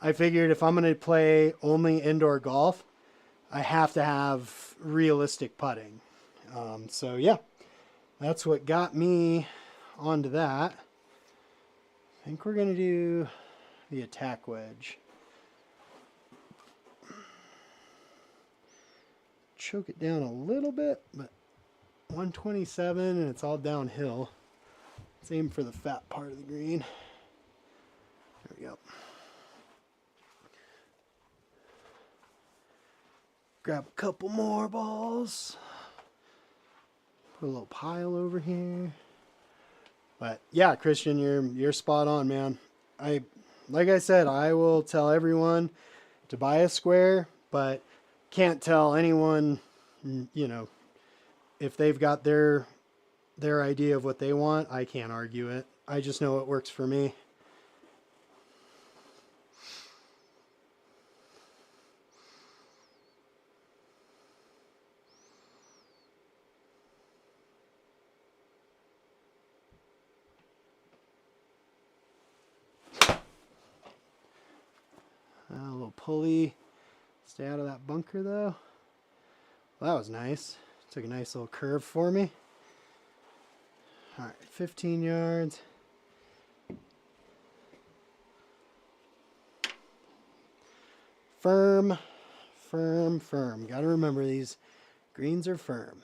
I figured if I'm going to play only indoor golf, I have to have realistic putting. So yeah, that's what got me onto that. I think we're going to do the attack wedge. Choke it down a little bit, but 127 and it's all downhill. Let's aim for the fat part of the green. There we go. Grab a couple more balls. Put a little pile over here. But yeah, Christian, you're spot on, man. Like I said, I will tell everyone to buy a Square, but can't tell anyone, you know, if they've got their idea of what they want. I can't argue it. I just know what works for me. A little pulley. Stay out of that bunker though. Well, that was nice. Took a nice little curve for me. Alright, 15 yards. Firm, firm, firm. Gotta remember these greens are firm.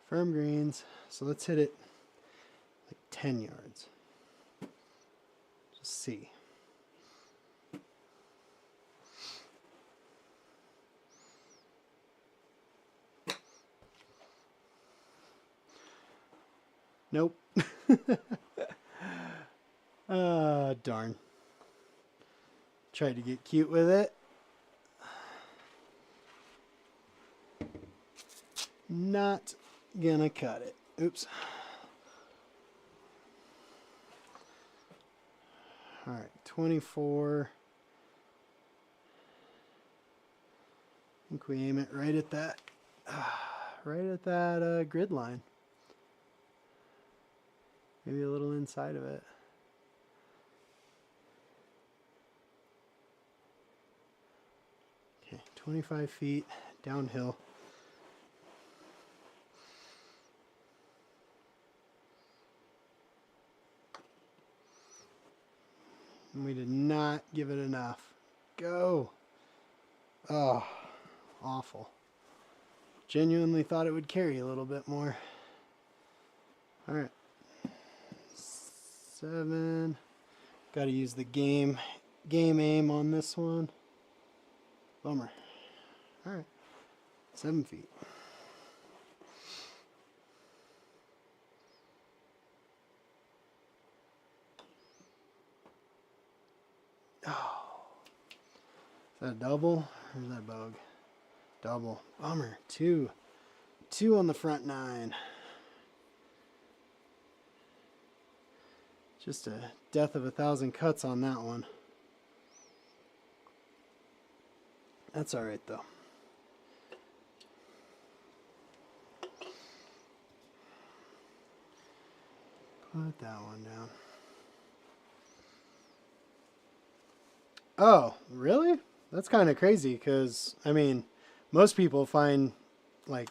Firm greens. So let's hit it like 10 yards. Just see. Nope. Darn. Tried to get cute with it. Not gonna cut it. Oops. Alright, 24. I think we aim it right at that grid line. Maybe a little inside of it. Okay, 25 feet downhill. And we did not give it enough. Go. Oh, awful. Genuinely thought it would carry a little bit more. All right. 7. Got to use the game aim on this one. Bummer. All right. 7 feet. Oh. Is that a double or is that a bog? Double. Bummer. 2. 2 on the front 9. Just a death of 1,000 cuts on that one. That's alright though. Put that one down. Oh, really? That's kind of crazy because, I mean, most people find like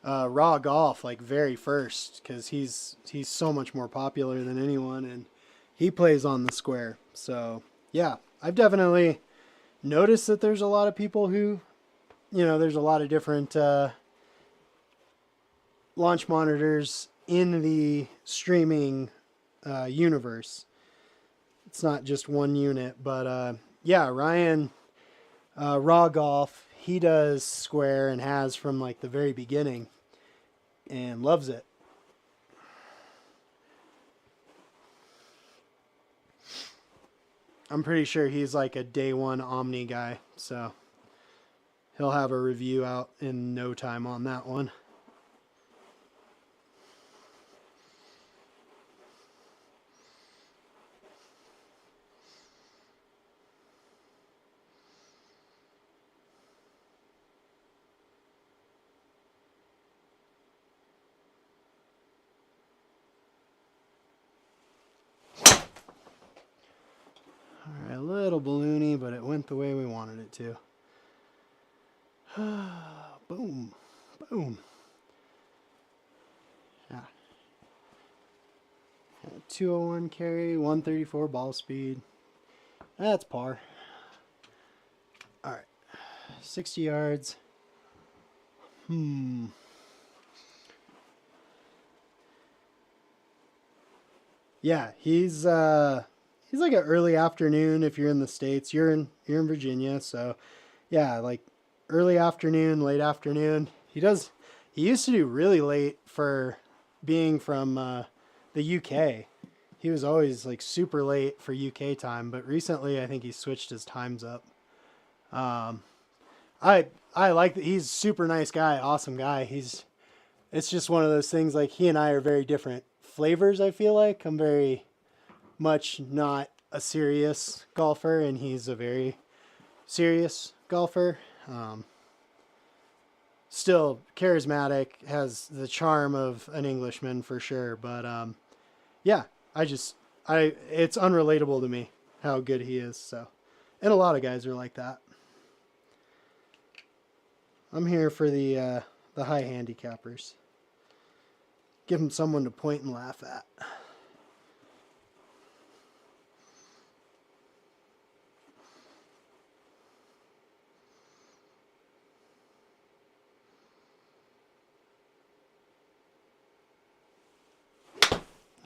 raw golf like very first because he's so much more popular than anyone, and he plays on the square. So yeah, I've definitely noticed that there's a lot of people who, there's a lot of different launch monitors in the streaming universe. It's not just one unit, but yeah, Ryan Raw Golf, he does square and has from like the very beginning and loves it. I'm pretty sure he's like a day one Omni guy, so he'll have a review out in no time on that one. Alright, a little balloony, but it went the way we wanted it to. Boom. Boom. Yeah. 201 carry, 134 ball speed. That's par. Alright. 60 yards. Yeah, he's like an early afternoon if you're in the States. You're in Virginia, so yeah, like early afternoon, late afternoon. He used to do really late for being from the UK. He was always like super late for UK time, but recently I think he switched his times up. Um, I like that he's a super nice guy, awesome guy. It's just one of those things like he and I are very different flavors, I feel like. I'm very much not a serious golfer and he's a very serious golfer. Still charismatic, has the charm of an Englishman for sure, but yeah, it's unrelatable to me how good he is, so. And a lot of guys are like that. I'm here for the high handicappers. Give them someone to point and laugh at.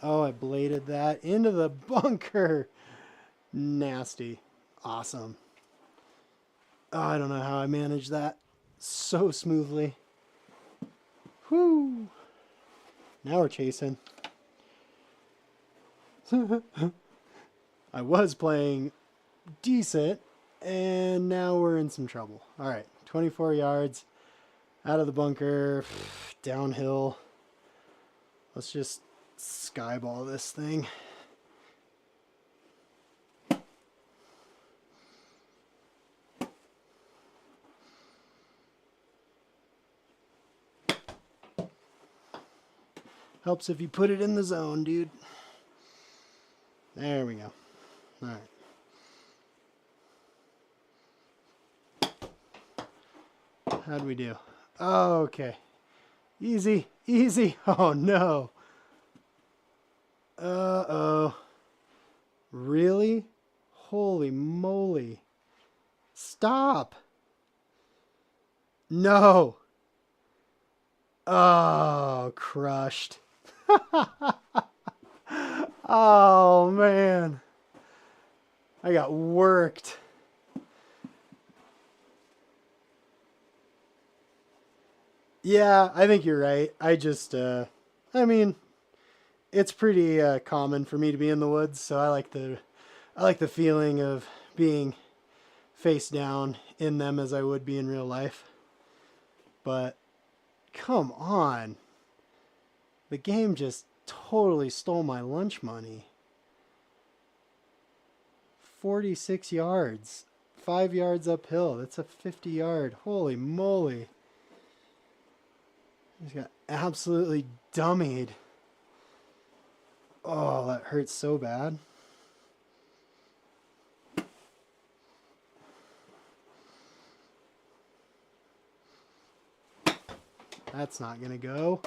Oh, I bladed that into the bunker. Nasty. Awesome. Oh, I don't know how I managed that so smoothly. Whoo. Now we're chasing. I was playing decent, and now we're in some trouble. All right, 24 yards out of the bunker, downhill. Let's just skyball this thing. Helps if you put it in the zone, dude. There we go. All right. How'd we do? Oh, okay. Easy, easy. Oh, no. Uh-oh. Really? Holy moly. Stop. No. Oh, crushed. Oh, man. I got worked. Yeah, I think you're right. I mean, it's pretty common for me to be in the woods, so I like the feeling of being face down in them as I would be in real life. But come on. The game just totally stole my lunch money. 46 yards. 5 yards uphill. That's a 50 yard. Holy moly. He's got absolutely dummied. Oh, that hurts so bad. That's not gonna go.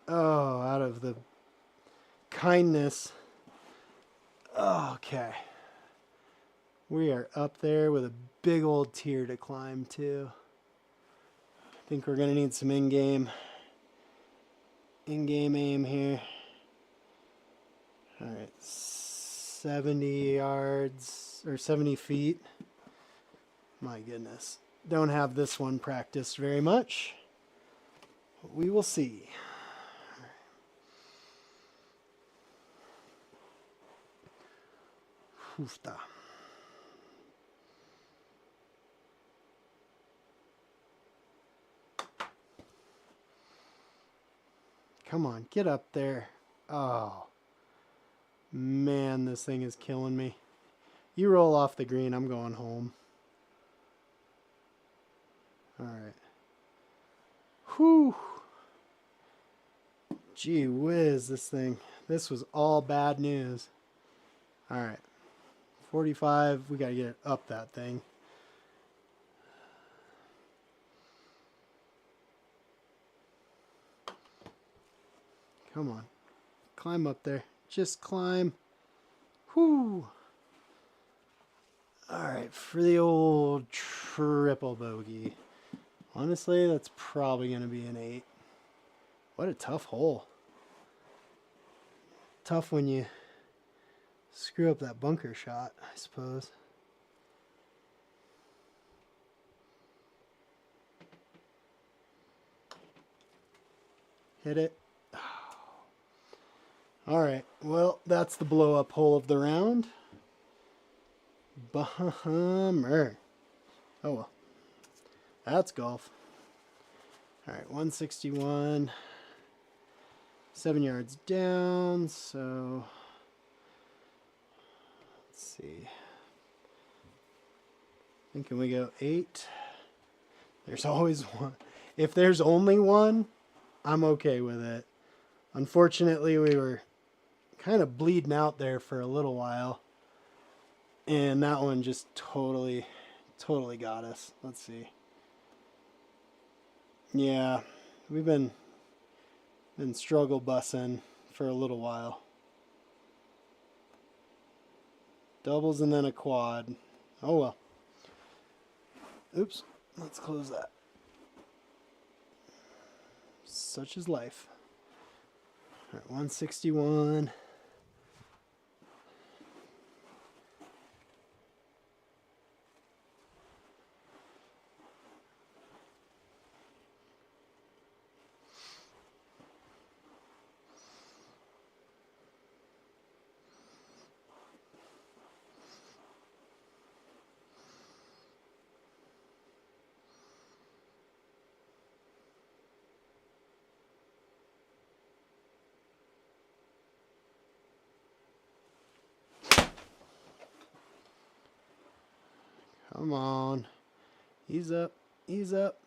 Oh, out of the kindness. Okay. We are up there with a big old tier to climb too. I think we're gonna need some in-game aim here. Alright, 70 yards or 70 feet. My goodness. Don't have this one practiced very much. But we will see. Hoofda. Come on, get up there. Oh. Man, this thing is killing me. You roll off the green, I'm going home. Alright. Whew. Gee whiz, this thing. This was all bad news. Alright. 45, we gotta get it up that thing. Come on. Climb up there. Just climb. Whoo! Alright, for the old triple bogey. Honestly, that's probably going to be an 8. What a tough hole. Tough when you screw up that bunker shot, I suppose. Hit it. Alright, well, that's the blow-up hole of the round. Bummer. Oh well. That's golf. Alright, 161. 7 yards down, so let's see. Thinking we go 8. There's always one. If there's only one, I'm okay with it. Unfortunately, we were kind of bleeding out there for a little while. And that one just totally got us. Let's see. Yeah, we've been struggle bussing for a little while. Doubles and then a quad. Oh well. Oops. Let's close that. Such is life. All right, 161. Come on. Ease up. Ease up.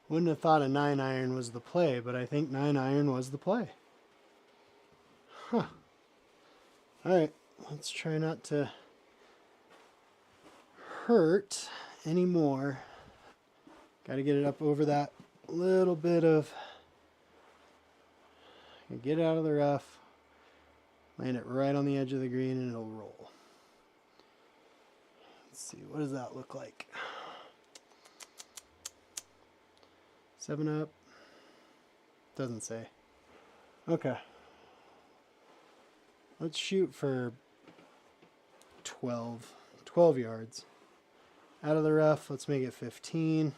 Wouldn't have thought a 9-iron was the play, but I think 9-iron was the play. Huh. Alright, let's try not to hurt anymore. Gotta get it up over that little bit of... Get it out of the rough. Land it right on the edge of the green and it'll roll. Let's see, what does that look like? 7 up. Doesn't say. Okay. Let's shoot for 12 yards. Out of the rough, let's make it 15.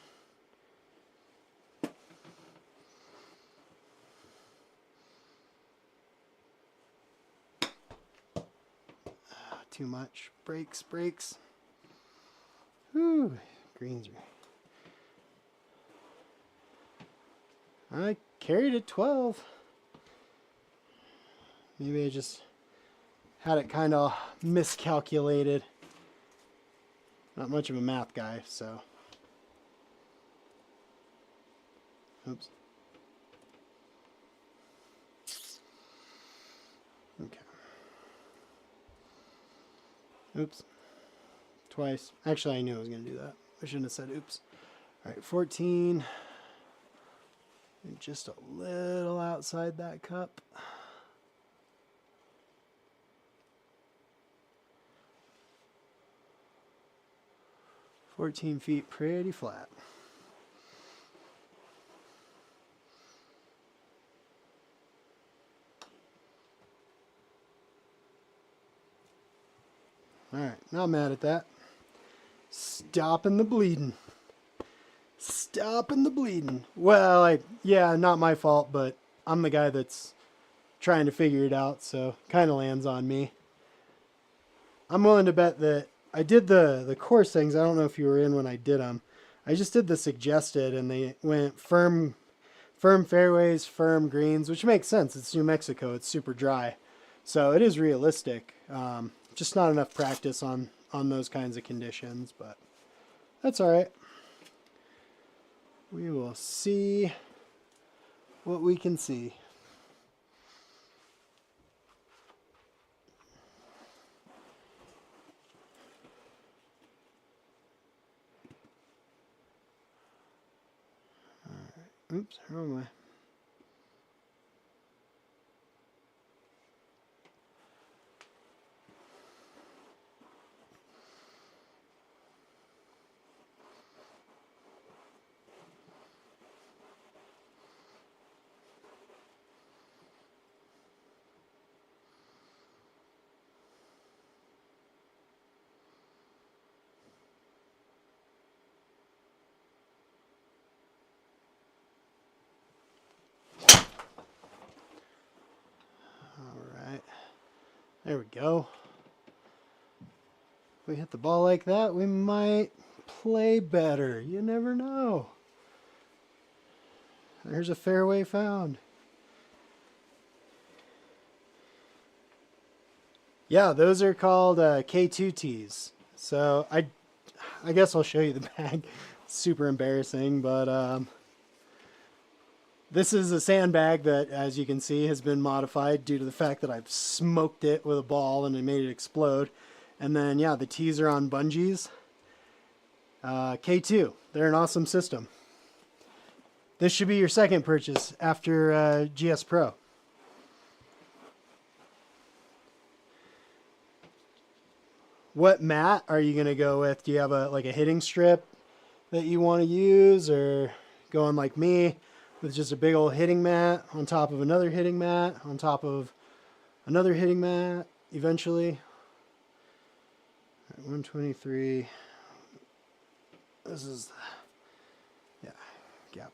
Too much. Breaks. Whew. Greens are... I carried it 12. Maybe I just had it kind of miscalculated. Not much of a math guy, so. Oops. Oops. Twice. Actually, I knew I was going to do that. I shouldn't have said oops. All right, 14. And just a little outside that cup. $14 pretty flat. Alright, not mad at that. Stopping the bleeding. Stopping the bleeding. Well, yeah, not my fault, but I'm the guy that's trying to figure it out, so kind of lands on me. I'm willing to bet that I did the course things. I don't know if you were in when I did them. I just did the suggested, and they went firm fairways, firm greens, which makes sense. It's New Mexico. It's super dry. So it is realistic. Just not enough practice on those kinds of conditions, but that's all right. We will see what we can see. All right. Oops, where am I? There we go. If we hit the ball like that, we might play better. You never know. There's a fairway found. Yeah, those are called K2 tees. So I guess I'll show you the bag. Super embarrassing, but this is a sandbag that, as you can see, has been modified due to the fact that I've smoked it with a ball and I made it explode. And then, yeah, the tees are on bungees. K2, they're an awesome system. This should be your second purchase after GS Pro. What mat are you going to go with? Do you have like a hitting strip that you want to use, or going like me with just a big old hitting mat on top of another hitting mat on top of another hitting mat eventually? All right, 123. This is, yeah, gap.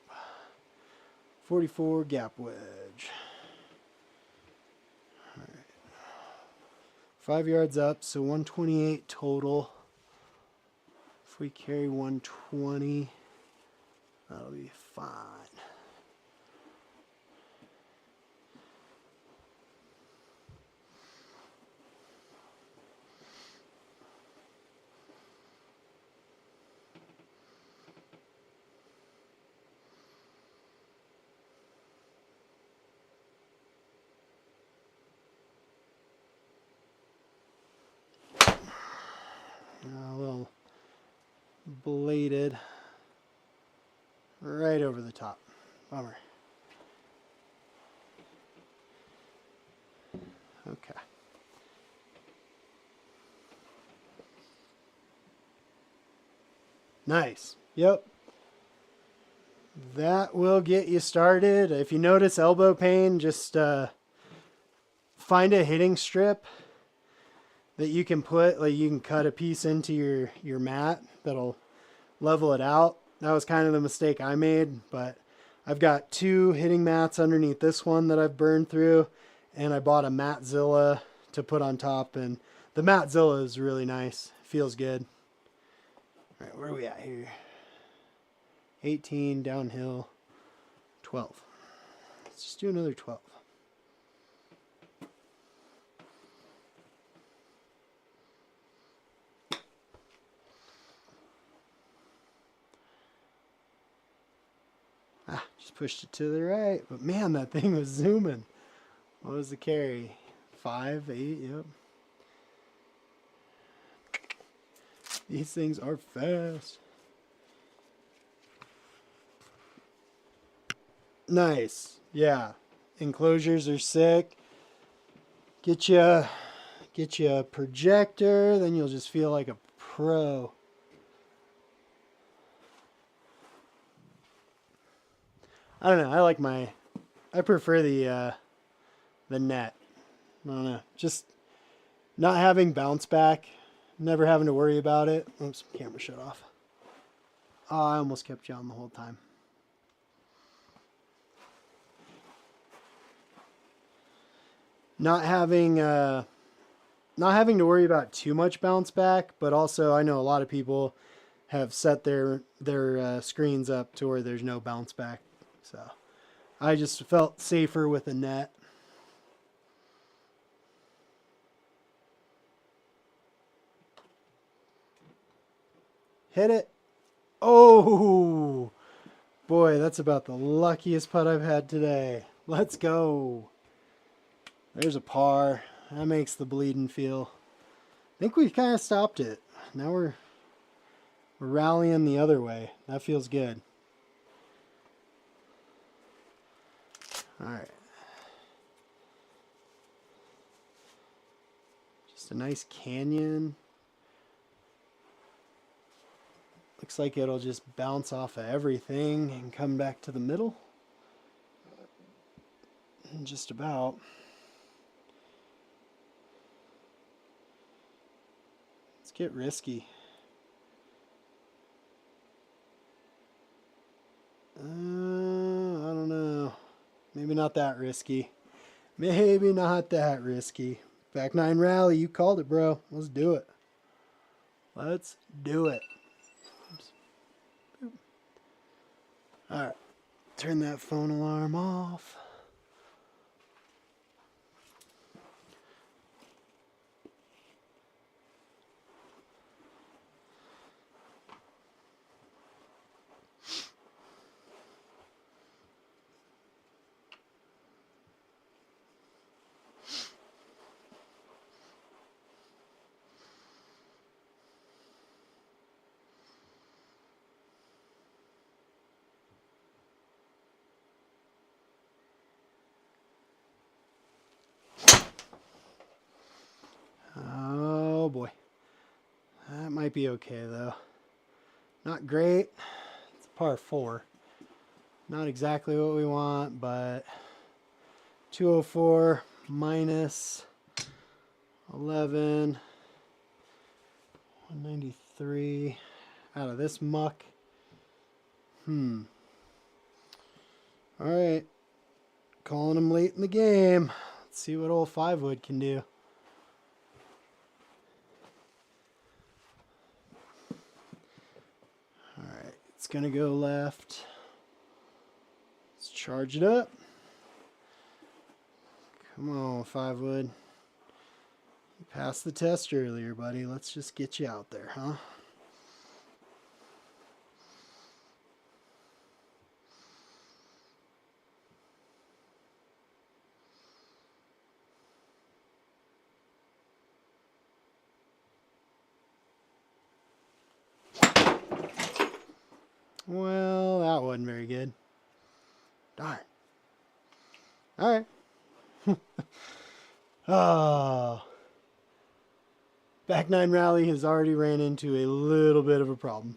44 gap wedge. All right. 5 yards up, so 128 total. If we carry 120, that'll be fine. A little bladed right over the top. Bummer. Okay. Nice. Yep. That will get you started. If you notice elbow pain, just find a hitting strip that you can put, like you can cut a piece into your mat that'll level it out. That was kind of the mistake I made, but I've got 2 hitting mats underneath this one that I've burned through, and I bought a Matzilla to put on top, and the Matzilla is really nice. Feels good. All right, where are we at here? 18 downhill, 12. Let's just do another 12. Just pushed it to the right, but man, that thing was zooming. What was the carry? 5, 8, yep. These things are fast. Nice. Yeah. Enclosures are sick. Get you a projector, then you'll just feel like a pro. I don't know. I prefer the net. I don't know. Just not having bounce back, never having to worry about it. Oops, camera shut off. Oh, I almost kept you on the whole time. Not having to worry about too much bounce back, but also I know a lot of people have set their screens up to where there's no bounce back. So I just felt safer with a net. Hit it. Oh, boy, that's about the luckiest putt I've had today. Let's go. There's a par. That makes the bleeding feel. I think we kind of stopped it. Now we're rallying the other way. That feels good. All right. Just a nice canyon. Looks like it'll just bounce off of everything and come back to the middle. Just about. Let's get risky. I don't know. Maybe not that risky. Maybe not that risky. Back nine rally, you called it, bro. Let's do it. Let's do it. All right. Turn that phone alarm off. Oh boy. That might be okay though. Not great. It's a par 4. Not exactly what we want, but 204 minus 11, 193 out of this muck. All right. Calling him late in the game. Let's see what old 5-wood can do. All right. It's going to go left. Let's charge it up. Come on, 5-wood. You passed the test earlier, buddy. Let's just get you out there, huh? Well, that wasn't very good. Darn. All right. Oh. Back nine rally has already ran into a little bit of a problem.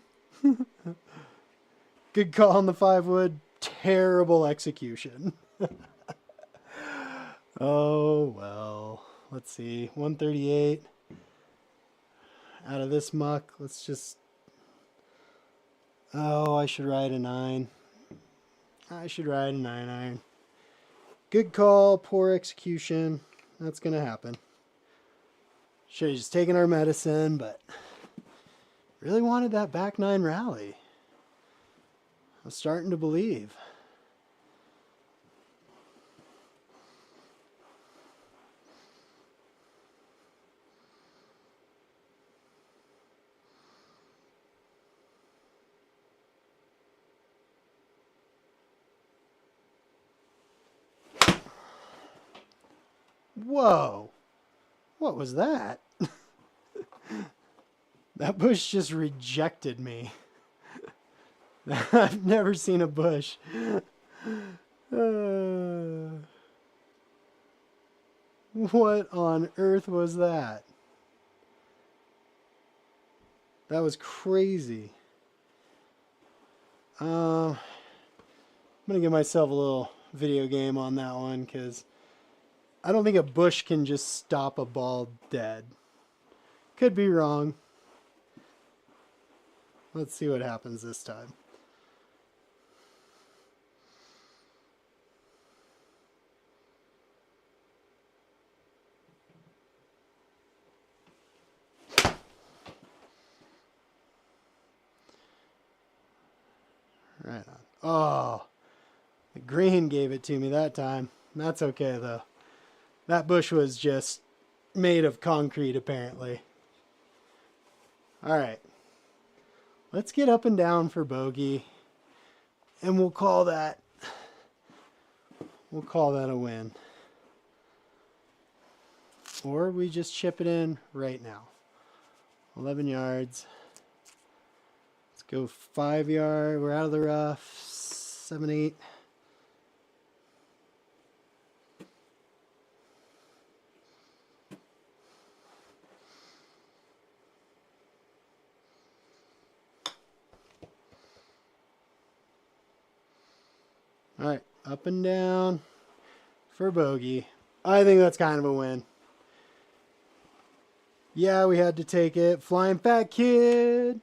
Good call on the 5-wood. Terrible execution. Oh, well. Let's see. 138. Out of this muck, let's just... Oh, I should ride a 9. I should ride a 9-iron. Good call, poor execution. That's going to happen. Should have just taken our medicine, but really wanted that back 9 rally. I was starting to believe. Whoa. What was that? That bush just rejected me. I've never seen a bush. What on earth was that? That was crazy. I'm going to give myself a little video game on that one because I don't think a bush can just stop a ball dead. Could be wrong. Let's see what happens this time. Right on. Oh, the green gave it to me that time. That's okay though. That bush was just made of concrete apparently. All right. Let's get up and down for bogey. And we'll call that a win. Or we just chip it in right now. 11 yards. Let's go 5 yard. We're out of the rough. 7, 8. All right, up and down for bogey. I think that's kind of a win. Yeah, we had to take it. Flying Fat Kid.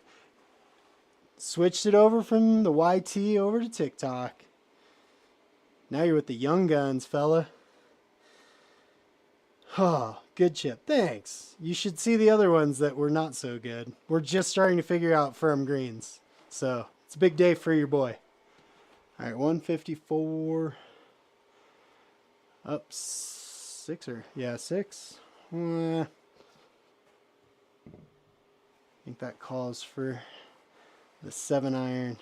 Switched it over from the YT over to TikTok. Now you're with the young guns, fella. Oh, good chip. Thanks. You should see the other ones that were not so good. We're just starting to figure out firm greens. So, it's a big day for your boy. All right, 154. Up 6 or, yeah, 6. I think that calls for the 7 iron.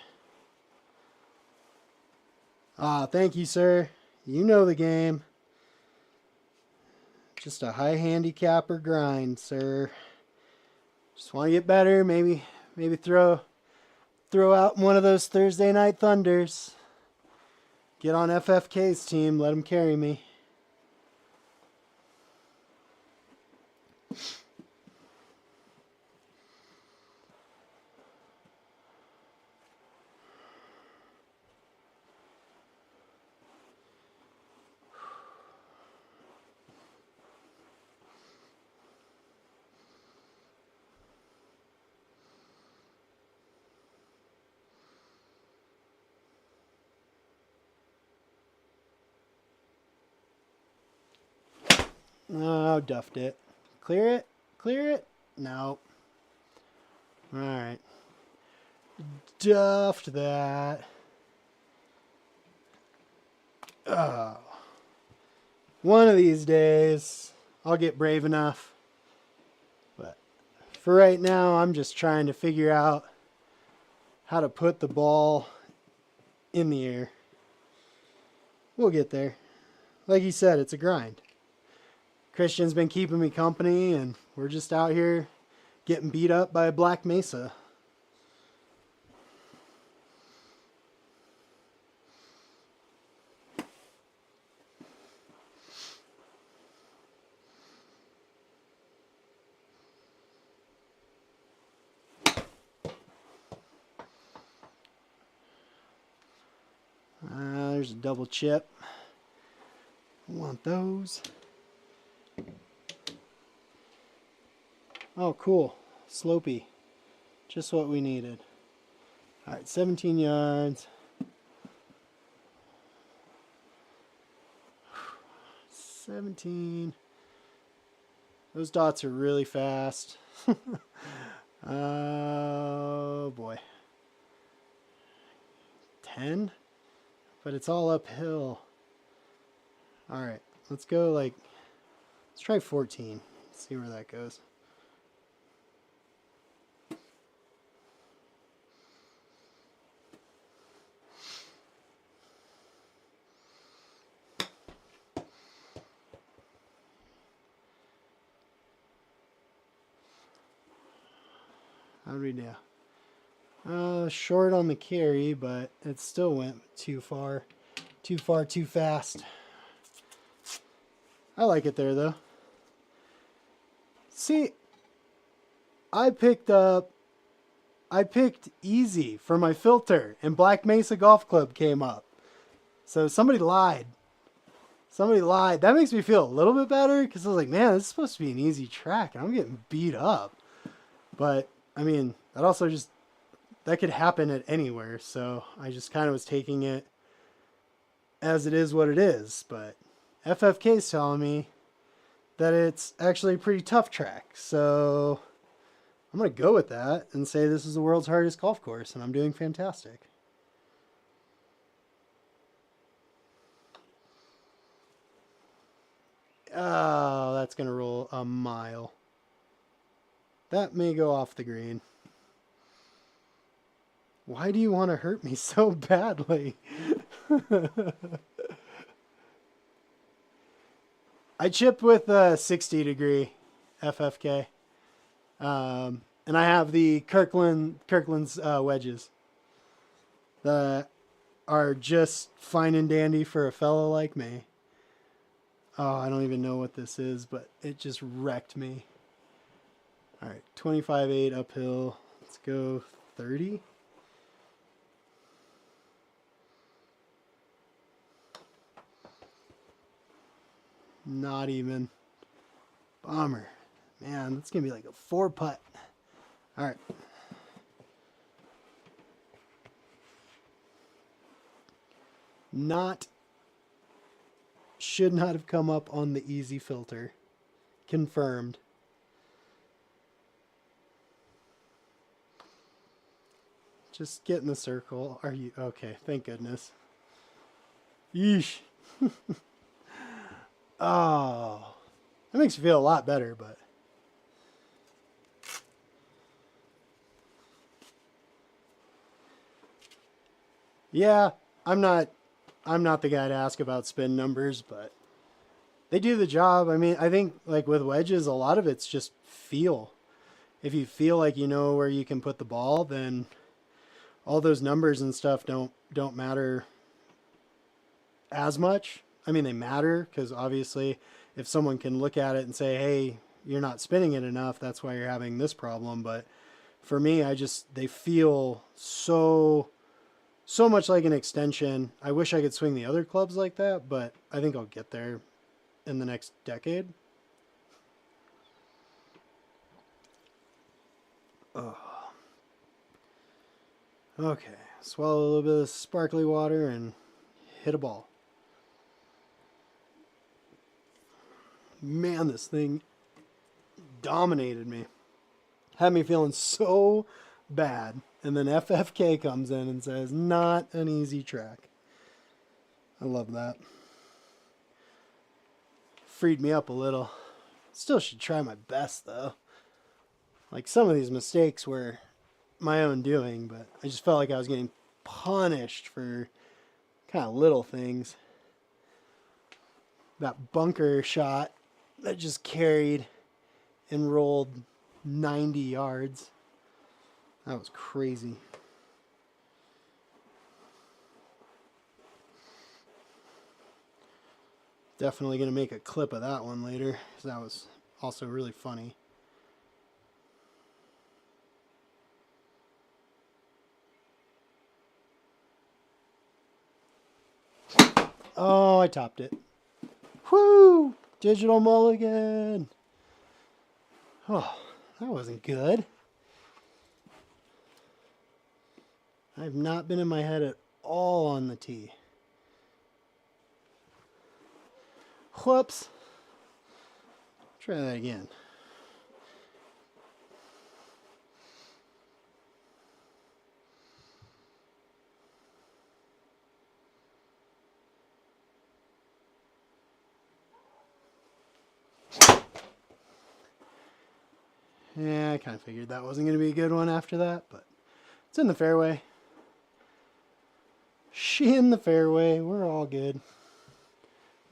Ah, thank you, sir. You know the game. Just a high handicapper grind, sir. Just want to get better. Maybe throw out one of those Thursday night thunders. Get on FFK's team. Let him carry me. Oh, duffed it. Clear it? Clear it? No. Alright. Duffed that. Oh. One of these days, I'll get brave enough. But for right now, I'm just trying to figure out how to put the ball in the air. We'll get there. Like you said, it's a grind. Christian's been keeping me company, and we're just out here getting beat up by Black Mesa. There's a double chip. Want those. Oh, cool. Slopey. Just what we needed. Alright, 17 yards. 17. Those dots are really fast. Oh, boy. 10? But it's all uphill. Alright, let's go let's try 14. See where that goes. How'd we do? Short on the carry, but it still went too far. Too far, too fast. I like it there, though. See, I picked easy for my filter, and Black Mesa Golf Club came up. So somebody lied. Somebody lied. That makes me feel a little bit better, because I was like, man, this is supposed to be an easy track, and I'm getting beat up. But, I mean, that also just, that could happen at anywhere, so I just kind of was taking it as it is what it is. But FFK's telling me that it's actually a pretty tough track, so I'm going to go with that and say this is the world's hardest golf course, and I'm doing fantastic. Oh, that's going to roll a mile. That may go off the green. Why do you want to hurt me so badly? I chipped with a 60-degree FFK. And I have the Kirkland's wedges that are just fine and dandy for a fellow like me. Oh, I don't even know what this is, but it just wrecked me. All right, 25.8 uphill. Let's go 30. Not even. Bummer. Man, that's going to be like a 4-putt. All right. Should not have come up on the easy filter. Confirmed. Just get in the circle. Are you okay? Thank goodness. Yeesh. Oh, that makes you feel a lot better, but yeah, I'm not the guy to ask about spin numbers, but they do the job. I mean, I think like with wedges, a lot of it's just feel. If you feel like you know where you can put the ball, then all those numbers and stuff don't matter as much. I mean, they matter because obviously if someone can look at it and say, hey, you're not spinning it enough, that's why you're having this problem. But for me, they feel so much like an extension. I wish I could swing the other clubs like that, but I think I'll get there in the next decade. Oh. Okay, swallow a little bit of sparkly water and hit a ball. Man, this thing dominated me. Had me feeling so bad. And then FFK comes in and says, not an easy track. I love that. Freed me up a little. Still should try my best, though. Like, some of these mistakes were my own doing, but I just felt like I was getting punished for kind of little things. That bunker shot that just carried and rolled 90 yards. That was crazy. Definitely going to make a clip of that one later, because that was also really funny. Oh, I topped it. Whoo! Digital mulligan. Oh, that wasn't good. I've not been in my head at all on the tee. Whoops. Try that again. Yeah, I kind of figured that wasn't going to be a good one after that, but it's in the fairway. She in the fairway. We're all good.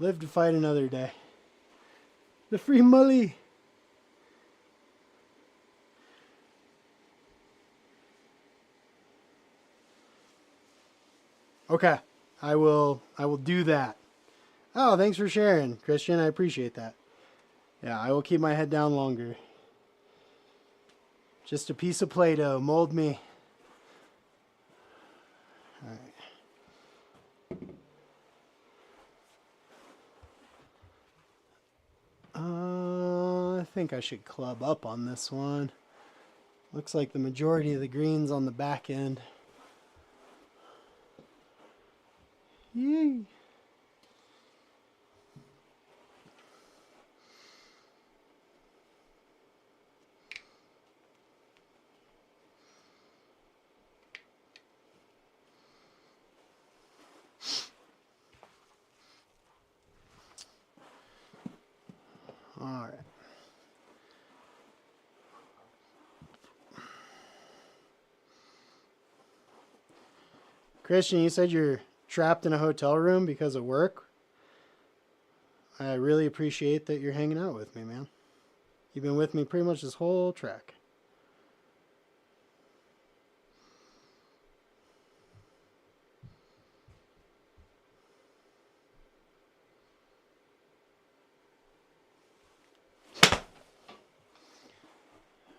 Live to fight another day. The free mully. Okay. I will do that. Oh, thanks for sharing, Christian. I appreciate that. Yeah, I will keep my head down longer. Just a piece of Play-Doh. Mold me. All right. I think I should club up on this one. Looks like the majority of the green's on the back end. Yay. All right. Christian, you said you're trapped in a hotel room because of work. I really appreciate that you're hanging out with me, man. You've been with me pretty much this whole track.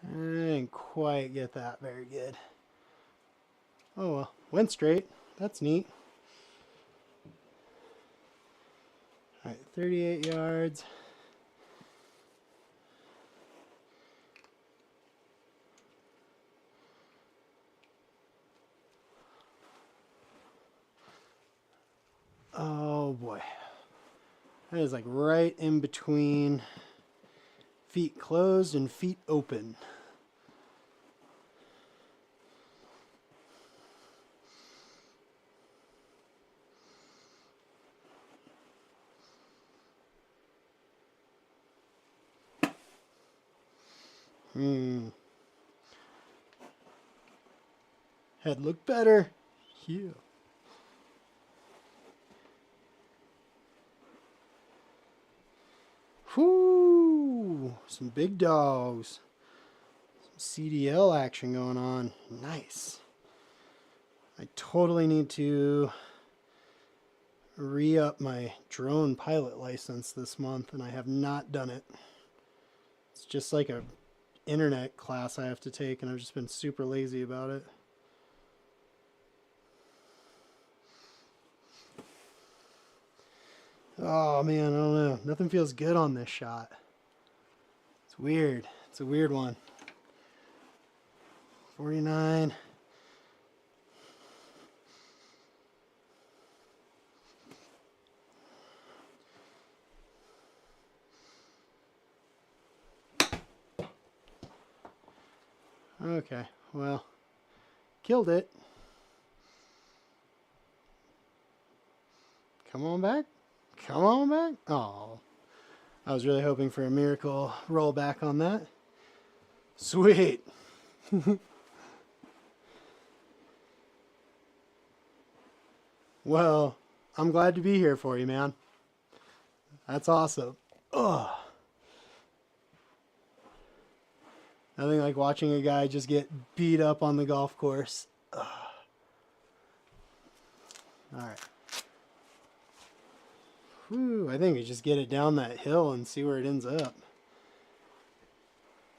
I didn't quite get that very good. Oh well, went straight. That's neat. All right, 38 yards. Oh boy. That is like right in between feet closed and feet open. Head look better. Yeah. Whoo! Some big dogs. Some CDL action going on. Nice. I totally need to re-up my drone pilot license this month, and I have not done it. It's just like a internet class I have to take, and I've just been super lazy about it. Oh man, I don't know. Nothing feels good on this shot. It's weird. It's a weird one. 49. Okay, well, killed it. Come on back. Come on back. Oh, I was really hoping for a miracle rollback on that. Sweet. Well, I'm glad to be here for you, man. That's awesome. Ugh. Nothing like watching a guy just get beat up on the golf course. Ugh. All right. Whew, I think we just get it down that hill and see where it ends up.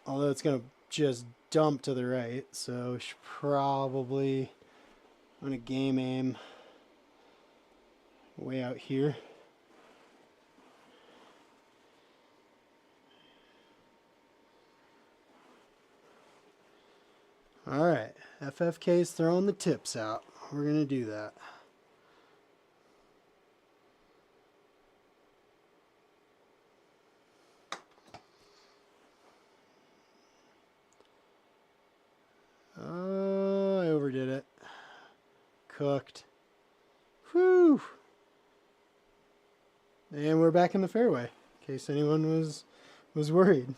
Although it's going to just dump to the right, so we should probably... I'm going to game aim way out here. Alright, FFK's throwing the tips out. We're going to do that. Oh, I overdid it. Cooked. Whew. And we're back in the fairway, in case anyone was worried.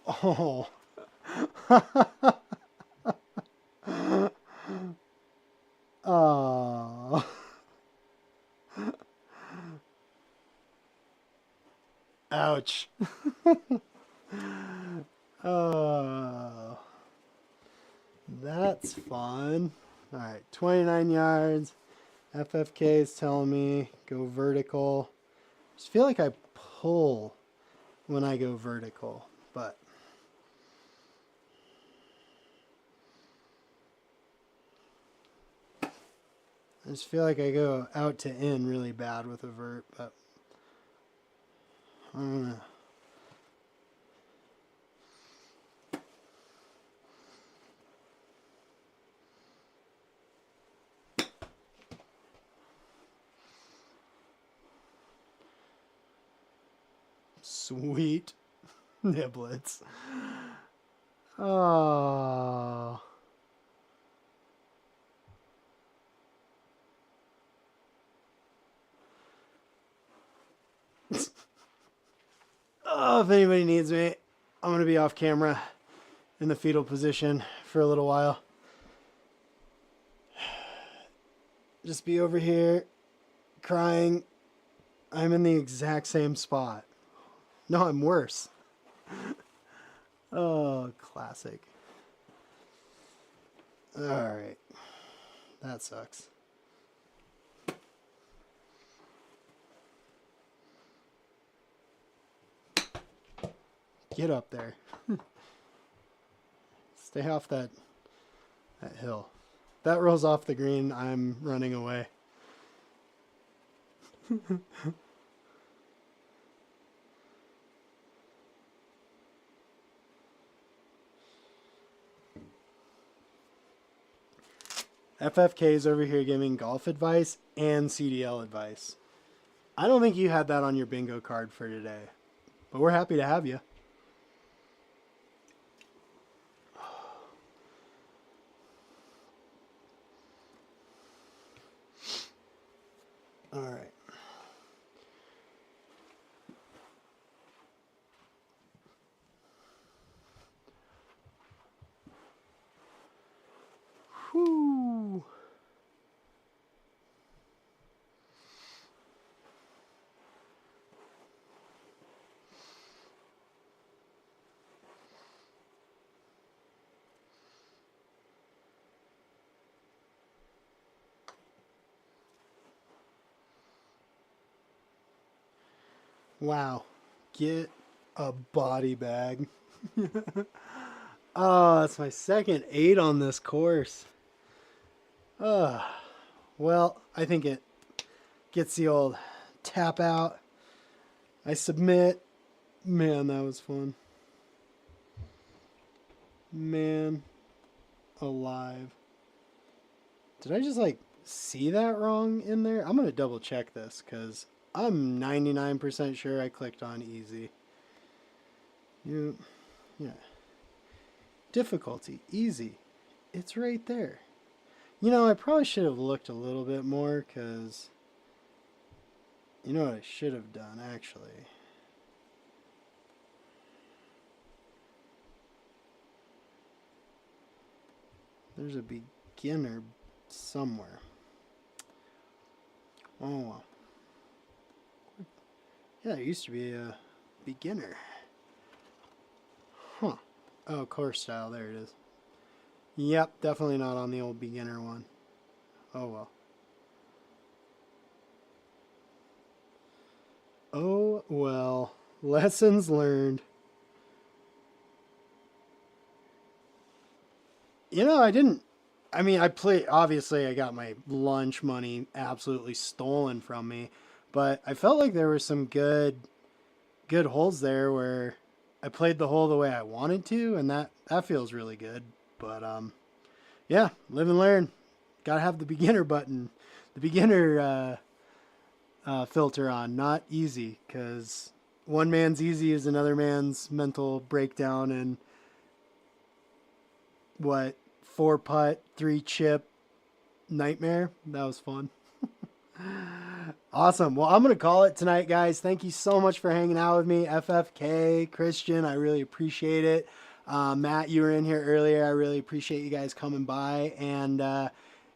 Oh. Oh. Ouch. Oh. That's fun. All right, 29 yards. FFK is telling me go vertical. I just feel like I pull when I go vertical, but I just feel like I go out to in really bad with a vert, but I don't know. Sweet niblets. Oh. Oh, if anybody needs me, I'm going to be off camera in the fetal position for a little while. Just be over here crying. I'm in the exact same spot. No, I'm worse. Oh, classic. All right. That sucks. Get up there. Stay off that hill. If that rolls off the green, I'm running away. FFK is over here giving golf advice and CDL advice. I don't think you had that on your bingo card for today, but we're happy to have you. All right. Whew. Wow. Get a body bag. Oh, that's my second 8 on this course. Well, I think it gets the old tap out. I submit. Man, that was fun. Man alive. Did I just like see that wrong in there? I'm going to double check this because I'm 99% sure I clicked on easy. Yeah. Difficulty, easy. It's right there. You know, I probably should have looked a little bit more because you know what I should have done actually. There's a beginner somewhere. Oh well. Yeah, there used to be a beginner. Huh. Oh, course style, there it is. Yep, definitely not on the old beginner one. Oh well. Oh well. Lessons learned. You know, I played, obviously I got my lunch money absolutely stolen from me, but I felt like there were some good holes there where I played the hole the way I wanted to, and that feels really good. But yeah, live and learn. Gotta have the beginner button, the beginner filter on, not easy, because one man's easy is another man's mental breakdown. And what, 4 putt, 3 chip nightmare? That was fun. Awesome. Well, I'm going to call it tonight, guys. Thank you so much for hanging out with me. FFK, Christian, I really appreciate it. Matt, you were in here earlier. I really appreciate you guys coming by. And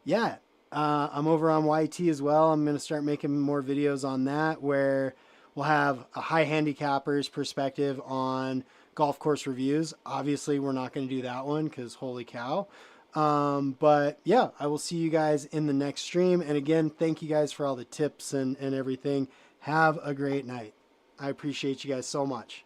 yeah, I'm over on YT as well. I'm going to start making more videos on that where we'll have a high handicapper's perspective on golf course reviews. Obviously, we're not going to do that one because holy cow. But yeah, I will see you guys in the next stream. And again, thank you guys for all the tips and everything. Have a great night. I appreciate you guys so much.